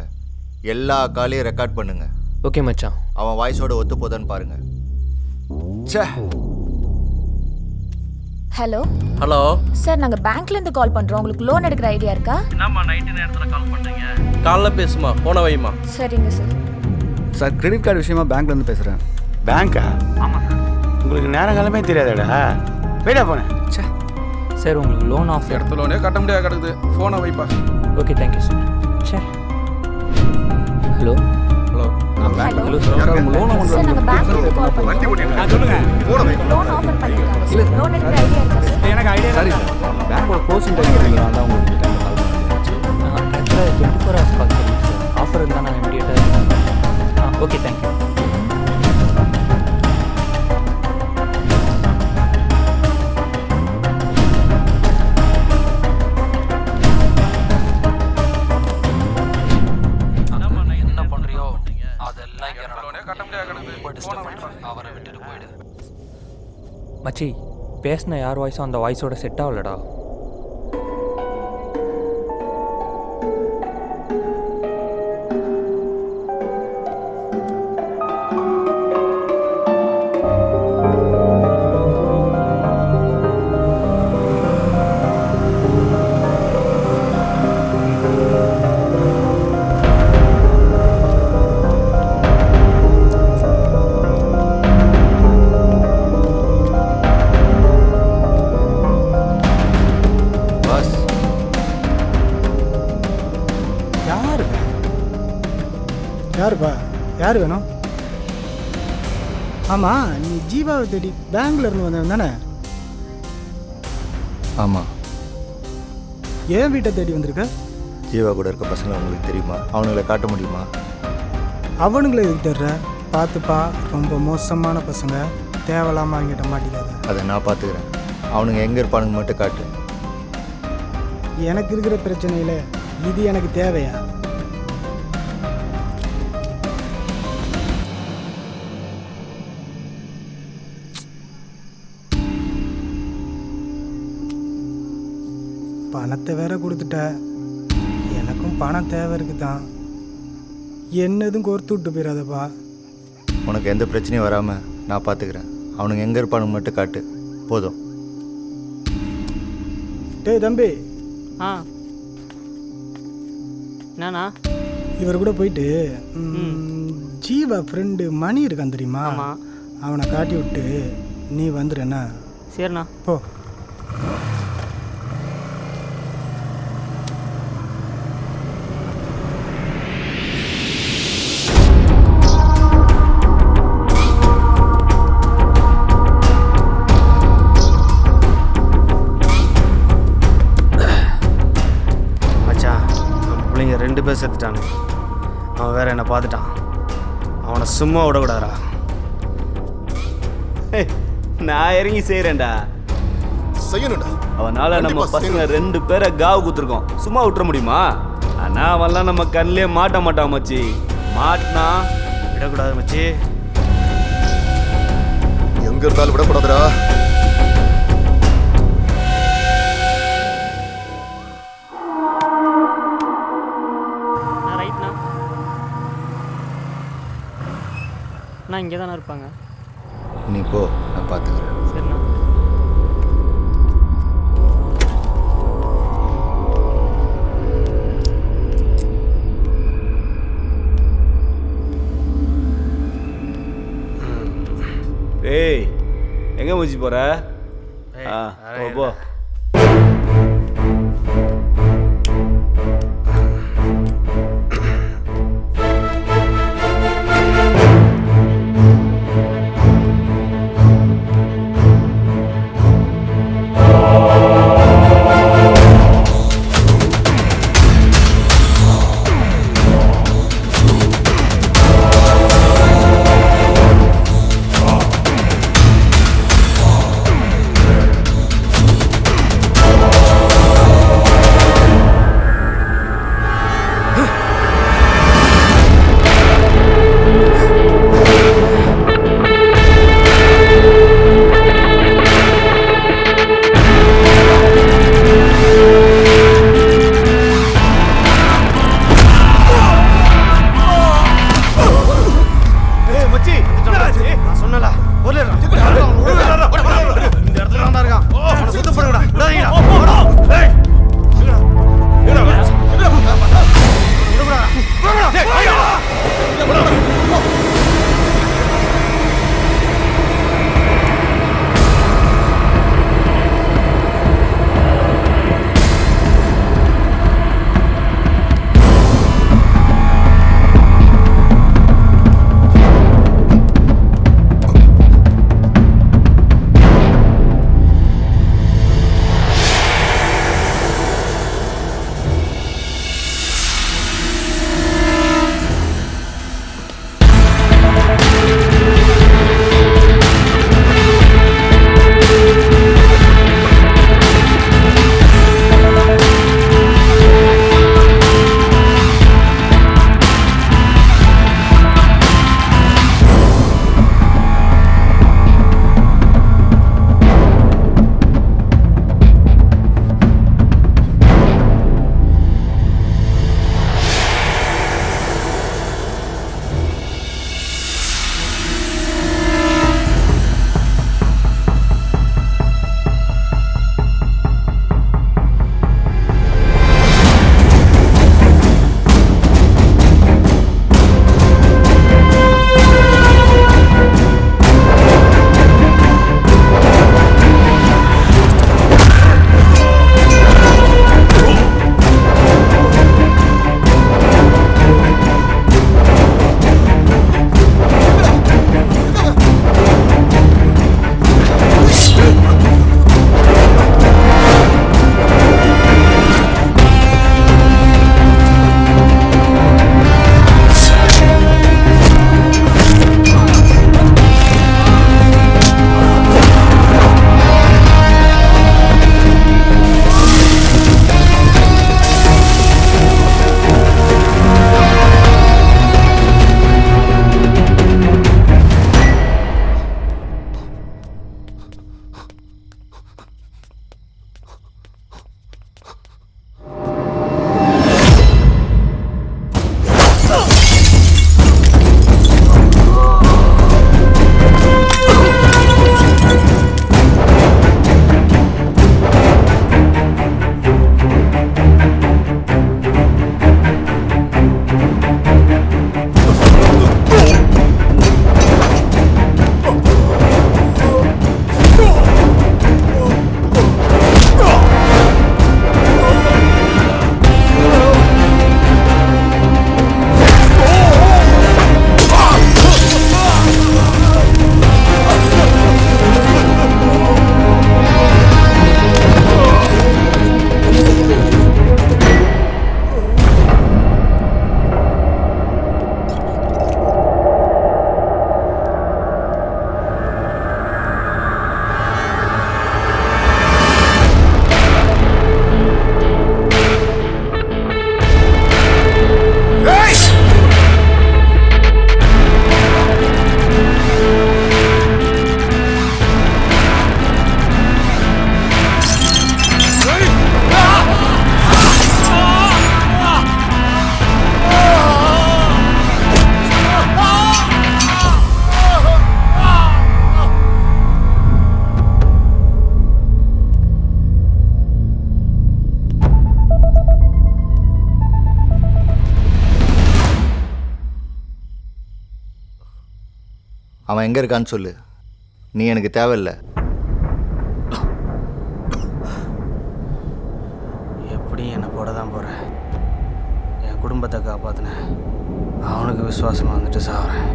எல்லா காலையும் ரெக்கார்ட் பண்ணுங்க. ஓகே மச்சான். அவன் வாய்ஸோட ஒத்து போதான்னு பாருங்க. ச்சே. ஹலோ ஹலோ சார், நாங்கள் பேங்க்லேருந்து கால் பண்ணுறோம். உங்களுக்கு லோன் எடுக்கிற ஐடியா இருக்கா? என்னம்மா நைட்டு நேரத்தில் கால் பண்ணுறீங்க? காலைல பேசுமா, போன வைமா. சரிங்க சார். சார், கிரெடிட் கார்டு விஷயமா பேங்க்லேருந்து பேசுகிறேன். பேங்க்கா? ஆமாம் சார். உங்களுக்கு நேரங்காலமே தெரியாதாடா? போய்டா போனேன். சார், உங்களுக்கு லோன் ஆஃப் இடத்துல லோனே கட்ட முடியாது கிடக்குது. ஃபோனை வைப்பா. Okay, thank you sir. சரி. ஹலோ ஹலோ சார் நாங்கள் பேங்க்லேருந்து கால் பண்ணுறோம். சொல்லுங்க லோன் ஆஃபர் பண்ணிருக்காங்க. லோன் எடுக்கிற ஐடியா இருக்கா சார்? எனக்கு ஐடியா சரி சார் பேங்கோட க்ளோசிங் டைம் இருக்குங்களா தான் உங்களுக்கு டைம் கால் பண்ணுறேன். ஆக்சுவலாக 24 hours call service sir. Offer இருந்தால் நாங்கள் இமீடியட்டாக ஓகே தேங்க்யூ. என்ன பண்ணுறியோ அதெல்லாம் இங்கே அவரை விட்டுட்டு போயிடு. மச்சி பேசின யார் வாய்ஸும் அந்த வாய்ஸோட செட் ஆகலடா. யாருப்பா? யார் வேணும்? ஆமாம், நீ ஜீவாவை தேடி பேங்க்ல இருந்து வந்தவன் தானே? ஆமாம். ஏன் வீட்டை தேடி வந்திருக்க? ஜீவா கூட இருக்க பசங்க உங்களுக்கு தெரியுமா? அவனுங்களை காட்ட முடியுமா? அவனுங்களை எதுக்கு தர்ற? பார்த்துப்பா, ரொம்ப மோசமான பசங்க, தேவையில்லாமல் அவங்ககிட்ட மாட்டிக்காத. அதை நான் பார்த்துக்கிறேன். அவனுங்க எங்கே இருப்பானுங்க மட்டும் காட்டு. எனக்கு இருக்கிற பிரச்சனையில் இது எனக்கு தேவையா? பணத்தை வேற கொடுத்துட்ட. எனக்கும் பணம் தேவை இருக்குதான். என்னதும் கோர்த்து விட்டு போயிடாதப்பா. உனக்கு எந்த பிரச்சனையும் வராமல் நான் பார்த்துக்கிறேன். அவனுங்க எங்கே இருப்பானுங்க மட்டும் காட்டு, போதும். டேய் தம்பி. என்னண்ணா? இவர் கூட போயிட்டு ஜீவா ஃப்ரெண்டு மணி இருக்கான் தெரியுமா? அவனை காட்டி விட்டு நீ வந்துடுறேண்ணா. சரிண்ணா. போ. ரெண்டு பேர் செத்துட்டானு. அவன் வேற என்னை பார்த்துட்டான். அவனை சும்மா விடக்கூடாதா? நான் இறங்கி செய்கிறேன்டா. செய்யணும்டா. அவனால நம்ம பசங்க 2 பேரை காவு குத்துருக்கோம். சும்மா விட்டுற முடியுமா? ஆனா அவன்லாம் நம்ம கண்ணிலே மாட்ட மாட்டான் மச்சி. மாட்டினா விடக்கூடாது மச்சி. எங்க இருந்தாலும் விடக்கூடாதுடா. நான் இங்கே தானே இருப்பாங்க. நீ போ, நான் பார்த்துக்கிறேன். சரிண்ணா. ஏய் எங்கே முடிச்சு போகிற? போ. அவன் எங்கே இருக்கான்னு சொல்லு. நீ எனக்கு தேவையில்லை. எப்படியும் என்னை போட தான் போகிறேன். என் குடும்பத்தை காப்பாற்றினேன். அவனுக்கு விசுவாசமாக வந்துட்டு சாகிறேன்.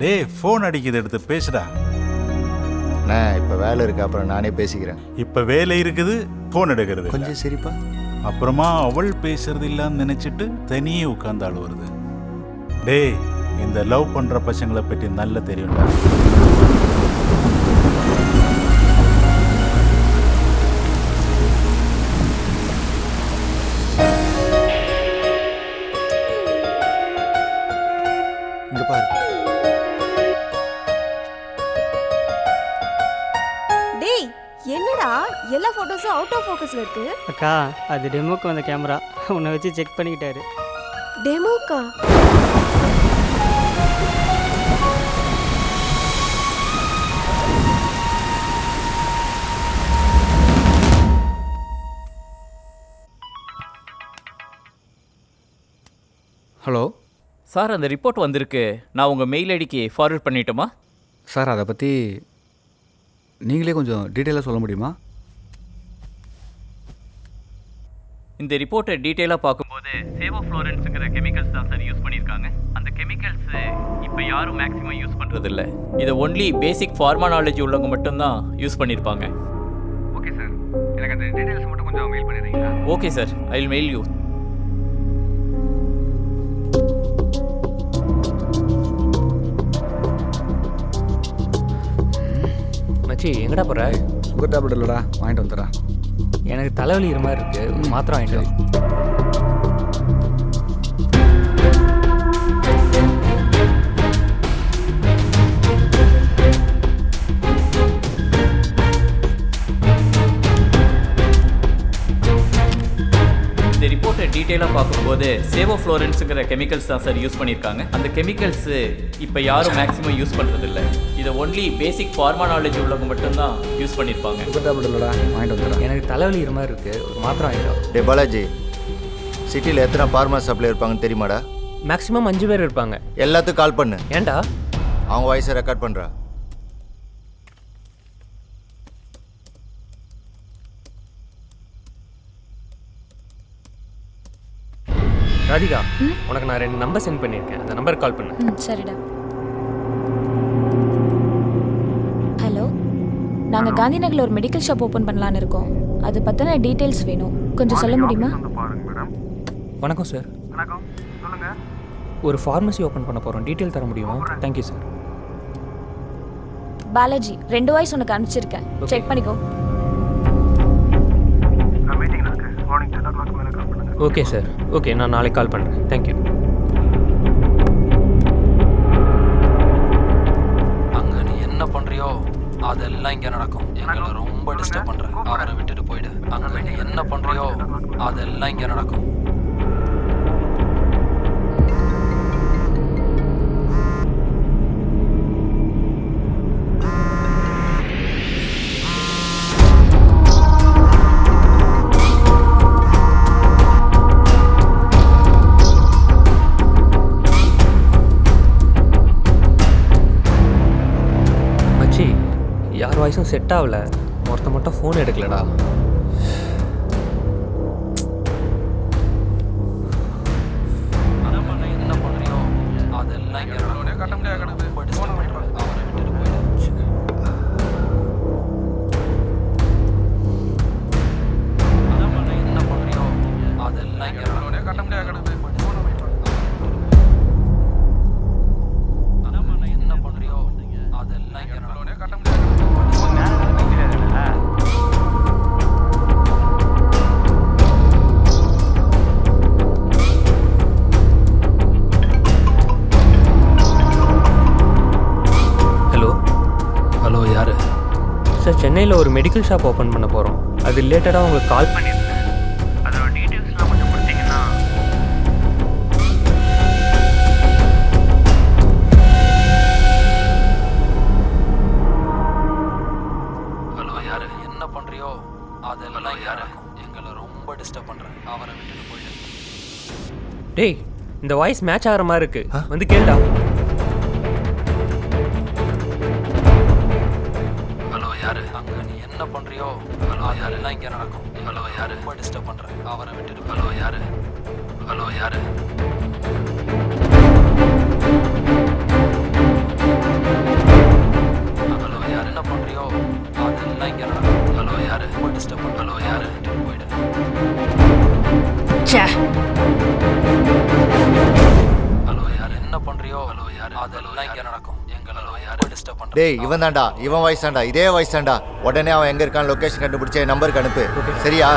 டேய் ஃபோன் அடிக்குது, எடுத்து பேசுடா. நான் இப்போ வேலை இருக்கு, அப்புறம் நானே பேசிக்கிறேன். இப்போ வேலை இருக்குது, ஃபோன் எடுக்கிறது கொஞ்சம் சரிப்பா. அப்புறமா அவள் பேசுறது இல்லைன்னு நினச்சிட்டு தனியே உட்காந்து வருது. டேய் இந்த லவ் பண்ணுற பசங்களை பற்றி நல்லா தெரியும்டா. இங்கே பாரு. டேய் என்னடா எல்லா ஃபோட்டோஸும் அவுட் ஆஃப் ஃபோக்கஸ்ல இருக்கு? அக்கா அது டெமோக்கு வந்த கேமரா, உன்னை வச்சு செக் பண்ணிக்கிட்டாரு. டெமோக்கா? ஹலோ சார், அந்த ரிப்போர்ட் வந்திருக்கு. நான் உங்கள் மெயில் ஐடிக்கு ஃபார்வர்ட் பண்ணிட்டோமா? சார் அதை பற்றி நீங்களே கொஞ்சம் டீட்டெயிலாக சொல்ல முடியுமா? இந்த ரிப்போர்ட்டை டீட்டெயிலாக பார்க்கும்போது சேவோஃப்ளோரன்ஸுங்கிற கெமிக்கல்ஸ் தான் சார் யூஸ் பண்ணியிருக்காங்க. அந்த கெமிக்கல்ஸ் இப்போ யாரும் மேக்ஸிமம் யூஸ் பண்ணுறதில்ல. இதை ஒன்லி பேசிக் ஃபார்மா நாலேஜ் உள்ளவங்க மட்டும்தான் யூஸ் பண்ணியிருப்பாங்க. ஓகே சார், எனக்கு அந்த டீட்டெயில்ஸ் மட்டும் கொஞ்சம் மெயில் பண்ணிடுறீங்களா? Okay sir, I will mail you. மச்சி எங்கடா போகிற? சுகர் டேப்லெட் இல்லைடா, வாங்கிட்டு வந்துடுறா. எனக்கு தலைவலிக்கிற மாதிரி இருக்குது, மாத்திரம் வாங்கிட்டு வா. இந்த ரிப்போர்ட்டை டீட்டெயிலாக பார்க்கும்போது சேவோஃப்ளோரன்ஸுங்கிற கெமிக்கல்ஸ் தான் சார் யூஸ் பண்ணியிருக்காங்க. அந்த கெமிக்கல்ஸ் இப்போ யாரும் மேக்ஸிமம் யூஸ் பண்ணுறதில்ல. இதை ஒன்லி பேசிக் ஃபார்மா நாலேஜ் உள்ளவங்க மட்டும்தான் யூஸ் பண்ணியிருப்பாங்க. சுகர் டேப்லெட் இல்லைடா, வாங்கிட்டு வந்துடுறா. எனக்கு தலைவலிக்கிற மாதிரி இருக்குது, ஒரு மாத்திரம் வாங்கிட்டு வா. டே பாலாஜி, சிட்டியில் எத்தனை ஃபார்மா சப்ளை இருப்பாங்கன்னு தெரியுமாடா? மேக்ஸிமம் 5 பேர் இருப்பாங்க. எல்லாத்துக்கும் கால் பண்ணு. ஏன்டா? அவங்க வாய்ஸை ரெக்கார்ட் பண்ணுறா. ராதிகா, உனக்கு நான் 2 நம்பர் சென்ட் பண்ணியிருக்கேன், அந்த நம்பருக்கு கால் பண்ணு. சரிடா. ஹலோ, நாங்கள் காந்தி நகரில் ஒரு மெடிக்கல் ஷாப் ஓப்பன் பண்ணலான்னு இருக்கோம். அது பற்றின டீட்டெயில்ஸ் வேணும், கொஞ்சம் சொல்ல முடியுமா? வணக்கம் சார். வணக்கம், சொல்லுங்க. ஒரு ஃபார்மசி ஓப்பன் பண்ண போகிறோம், டீட்டெயில் தர முடியுமா? Thank you sir. பாலாஜி, 2 வாய்ஸ் உனக்கு அனுப்பிச்சிருக்கேன், செக் பண்ணிக்கோ. நான் மீட்டிங்கில் இருக்கேன், மார்னிங் 10 o'clock மேலே கால் பண்ணுங்க. ஓகே சார், ஓகே, நான் நாளைக்கு கால் பண்ணுறேன். தேங்க்யூ. அங்கே நீ என்ன பண்ணுறியோ அதெல்லாம் இங்கே நடக்கும். எங்களை ரொம்ப டிஸ்டர்ப் பண்ணுற, அவரை விட்டுட்டு போயிடு. அங்கே நீ என்ன பண்ணுறியோ அதெல்லாம் இங்கே நடக்கும். யார் வாய்ஸும் செட் ஆகல, ஒருத்த மட்டும் ஃபோன் எடுக்கலடா. என்ன பண்ணுறியோ அதெல்லாம் இங்கே கட்ட முடியாது. அவரை விட்டுட்டு போயிடுச்சு. என்ன பண்ணுறியோ அதெல்லாம் இங்கே கட்ட முடியாது. என்ன பண்ணுறியோ அதெல்லாம் இங்கே கட்ட முடியாது. சென்னையில் ஒரு மெடிக்கல் ஷாப் ஓப்பன் பண்ண போகிறோம். அது ரிலேட்டடாக உங்களுக்கு கால் பண்ணியிருந்தேன். அதோட டீட்டெயில்ஸ்லாம் கொஞ்சம் கொடுத்தீங்கன்னா. ஹலோ யாரு என்ன பண்ணுறியோ அதெல்லாம் யாருக்கும் எங்களை ரொம்ப டிஸ்டர்ப் பண்ணுறேன். அவரை விட்டுட்டு போயிடு. டேய், இந்த வாய்ஸ் மேட்ச் ஆகிற மாதிரி இருக்கு, வந்து கேளுடா. ஹலோ யாரு அங்கே நீ என்ன பண்ணுறியோ ஹலோ யாரெல்லாம் இங்கே நடக்கும். ஹலோ யாரு ரொம்ப டிஸ்டர்ப் பண்ணுறேன். அவரை விட்டுட்டு. ஹலோ யாரு ஹலோ யாரு ஹலோ யாரு என்ன பண்ணுறியோ அதெல்லாம் இங்கே நடக்கும். ஹலோ யாரு ரொம்ப டிஸ்டர்ப் பண்ண. ஹலோ யாரு விட்டுட்டு போயிடு. ஹலோ யாரு என்ன பண்ணுறியோ ஹலோ யாரு அதெல்லாம் இங்கே நடக்கும். எங்களை யாரு டிஸ்டர்ப் பண்ணுறேன். டேய் இவன் தான்டா, இவன் வாய்ஸ் தான்டா, இதே வாய்ஸ் தான்டா. உடனே அவன் எங்கே இருக்கான் லொக்கேஷன் கண்டுபிடிச்சி என் நம்பருக்கு அனுப்பு. சரியா?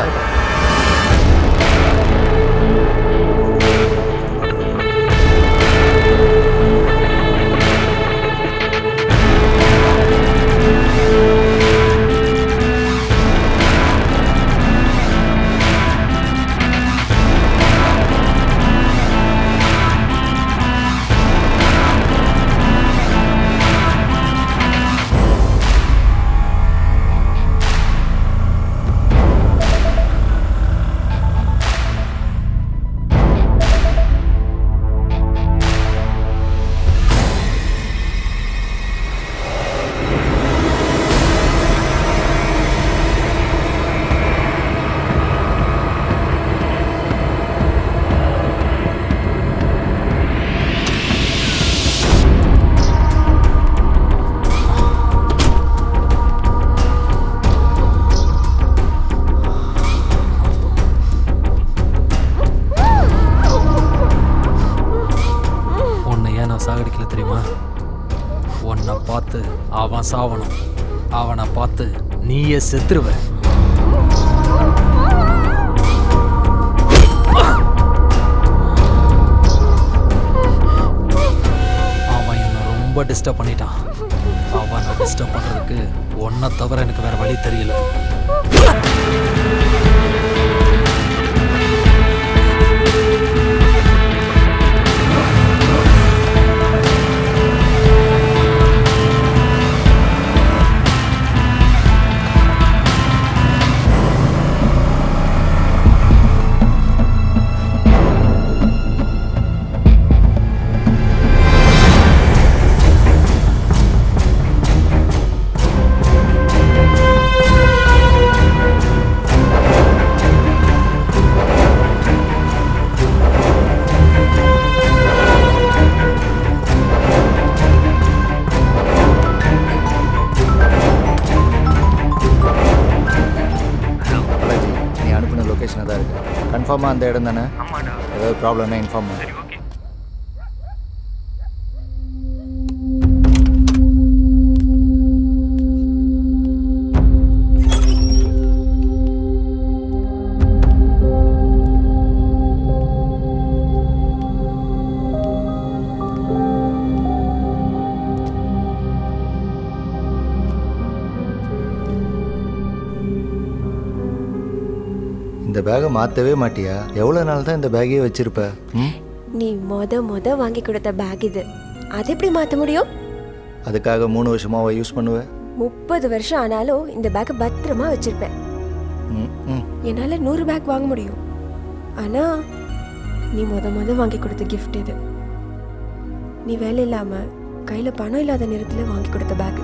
சாகடிக்கல தெரியுமா? உன்னை பார்த்து அவன் சாவணும், அவனை பார்த்து நீயே செத்துருவ. அவன் என்னை ரொம்ப டிஸ்டர்ப் பண்ணிட்டான். அவனை டிஸ்டர்ப் பண்ணுறதுக்கு ஒன்றை தவிர எனக்கு வேற வழி தெரியல. லொக்கேஷனாக தான் இருக்குது. கன்ஃபார்மாக அந்த இடம் தானே? ஏதாவது ப்ராப்ளம்னா இன்ஃபார்ம் பண்ணு. இந்த பேகை மாற்றவே மாட்டியா? எவ்வளோ நாள் தான் இந்த பேக்கையே வச்சிருப்ப? நீ மொத வாங்கி கொடுத்த பேக் இது, அது எப்படி மாற்ற முடியும்? அதுக்காக 3 வருஷமாக யூஸ் பண்ணுவேன். 30 வருஷம் ஆனாலும் இந்த பேக்கை பத்திரமா வச்சிருப்பேன். என்னால் 100 பேக் வாங்க முடியும். ஆனால் நீ மொத வாங்கி கொடுத்த கிஃப்ட் இது. நீ வேலை இல்லாமல் கையில் பணம் இல்லாத நேரத்தில் வாங்கி கொடுத்த பேக்.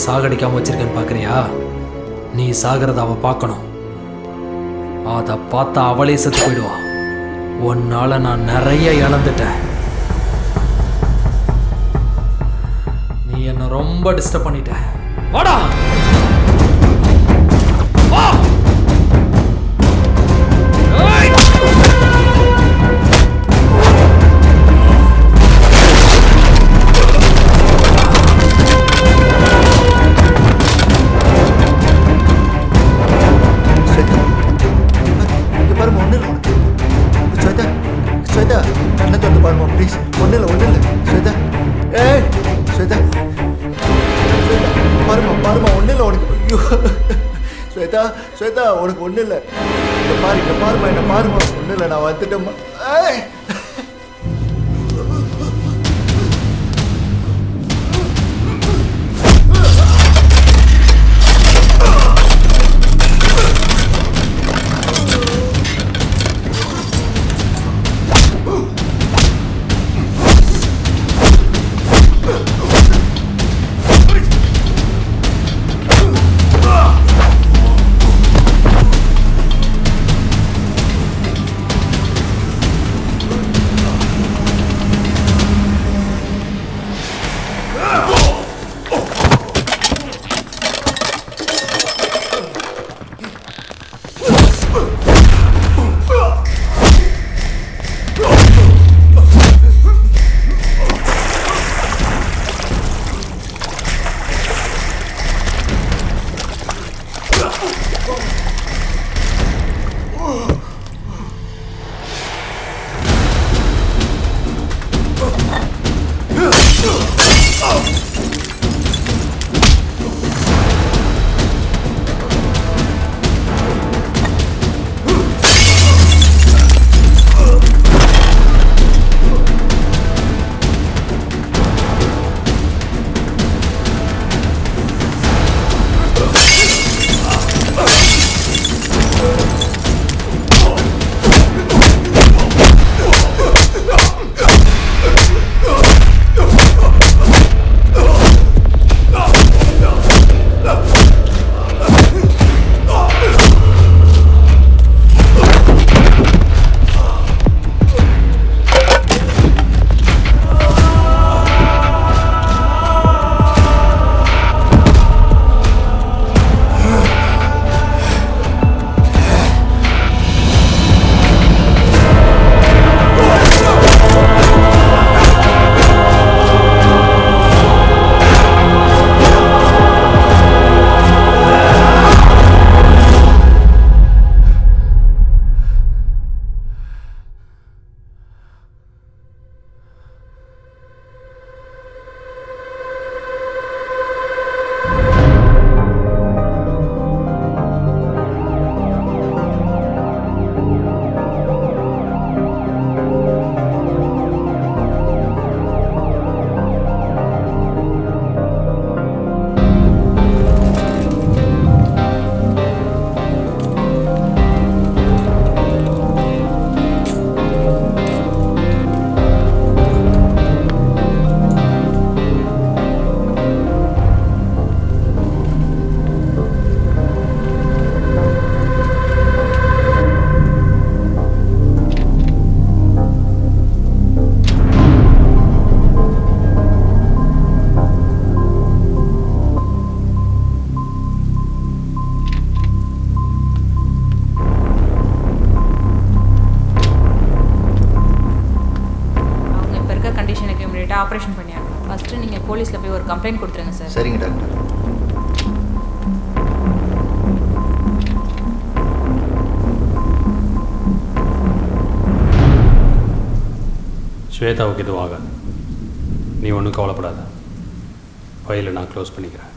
சாகடிக்காம வச்சிருக்கேன்னு பார்க்குறியா? நீ சாகிறத அவ பார்க்கணும். அதை பார்த்தா அவளே செத்து போயிடுவா. உன்னால நான் நிறைய இழந்துட்டேன். நீ என்ன ரொம்ப டிஸ்டர்ப் பண்ணிட்ட. வாடா வா. ஸ்வேதா, உனக்கு ஒன்றும் இல்லை. பாருமா, என்ன பாருமா, ஒன்றும் இல்லை, நான் வந்துட்டேம்மா. ஆப்ரேஷன் பண்ணியாங்க. ஃபஸ்ட்டு நீங்கள் போலீஸில் போய் ஒரு கம்ப்ளைண்ட் கொடுத்துருங்க சார். சரிங்க டாக்டர். ஸ்வேதாவுக்கு எதுவும் ஆகாது, நீ ஒன்றும் கவலைப்படாத. ஃபைலை நான் க்ளோஸ் பண்ணிக்கிறேன்.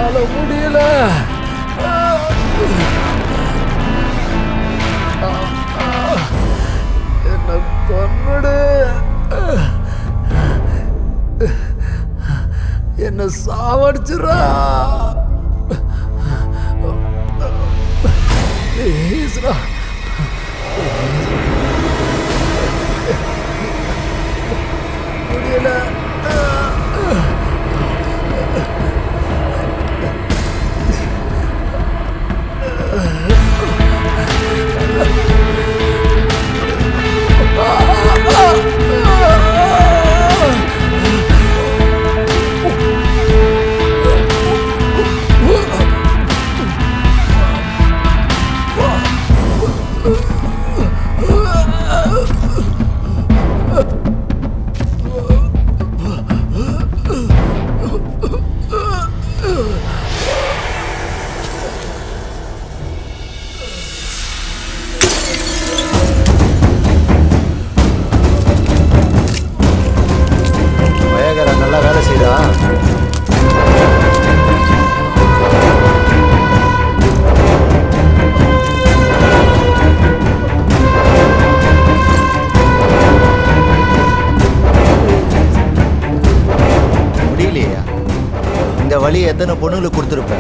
என்னால முடியல. என்ன கொன்னுடு. என்ன சாவடிச்சுடா. ப்ளீஸ்ரா. முடியல. வயகரா நல்லா வேலை செய்தா. முடியலையா? இந்த வழியை எத்தனை பொண்ணுங்களுக்கு கொடுத்துருப்ப?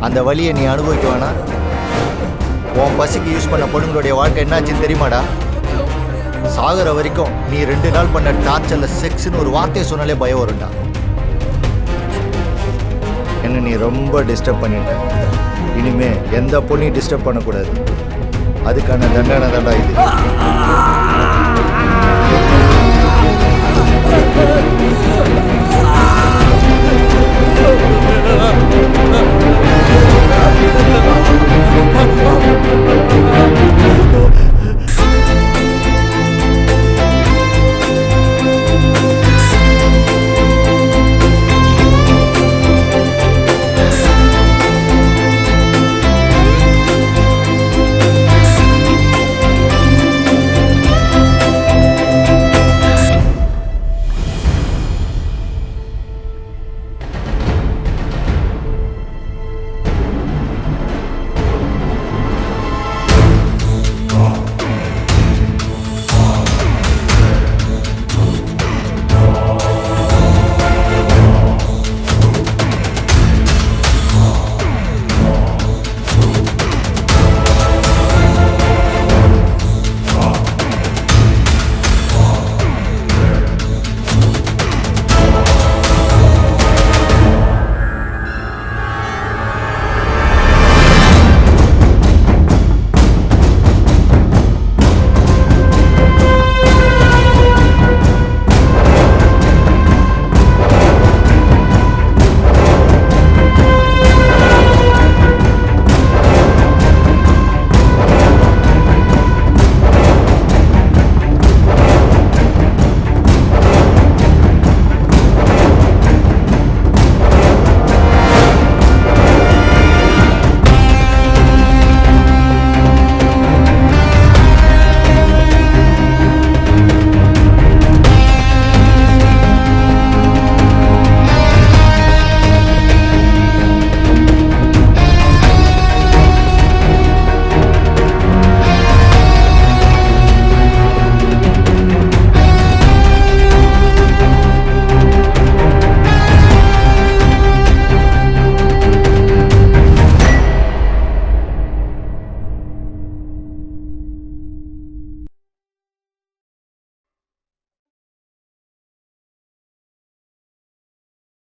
அந்த வழியை நீ அனுபவிக்க வேணாம். உன் பசிக்கு யூஸ் பண்ண பொண்ணுங்களுடைய வாழ்க்கை என்னாச்சுன்னு தெரியுமாடா? சாகிற வரைக்கும் நீ 2 நாள் பண்ண டார்ச்சர்ல செக்ஸ்னு ஒரு வார்த்தையை சொன்னாலே பயம் வரும்டா. என்ன நீ ரொம்ப டிஸ்டர்ப் பண்ணிட்ட. இனிமே எந்த பொண்ணையும் டிஸ்டர்ப் பண்ணக்கூடாது. அதுக்கான தண்டனை தான்டா இது.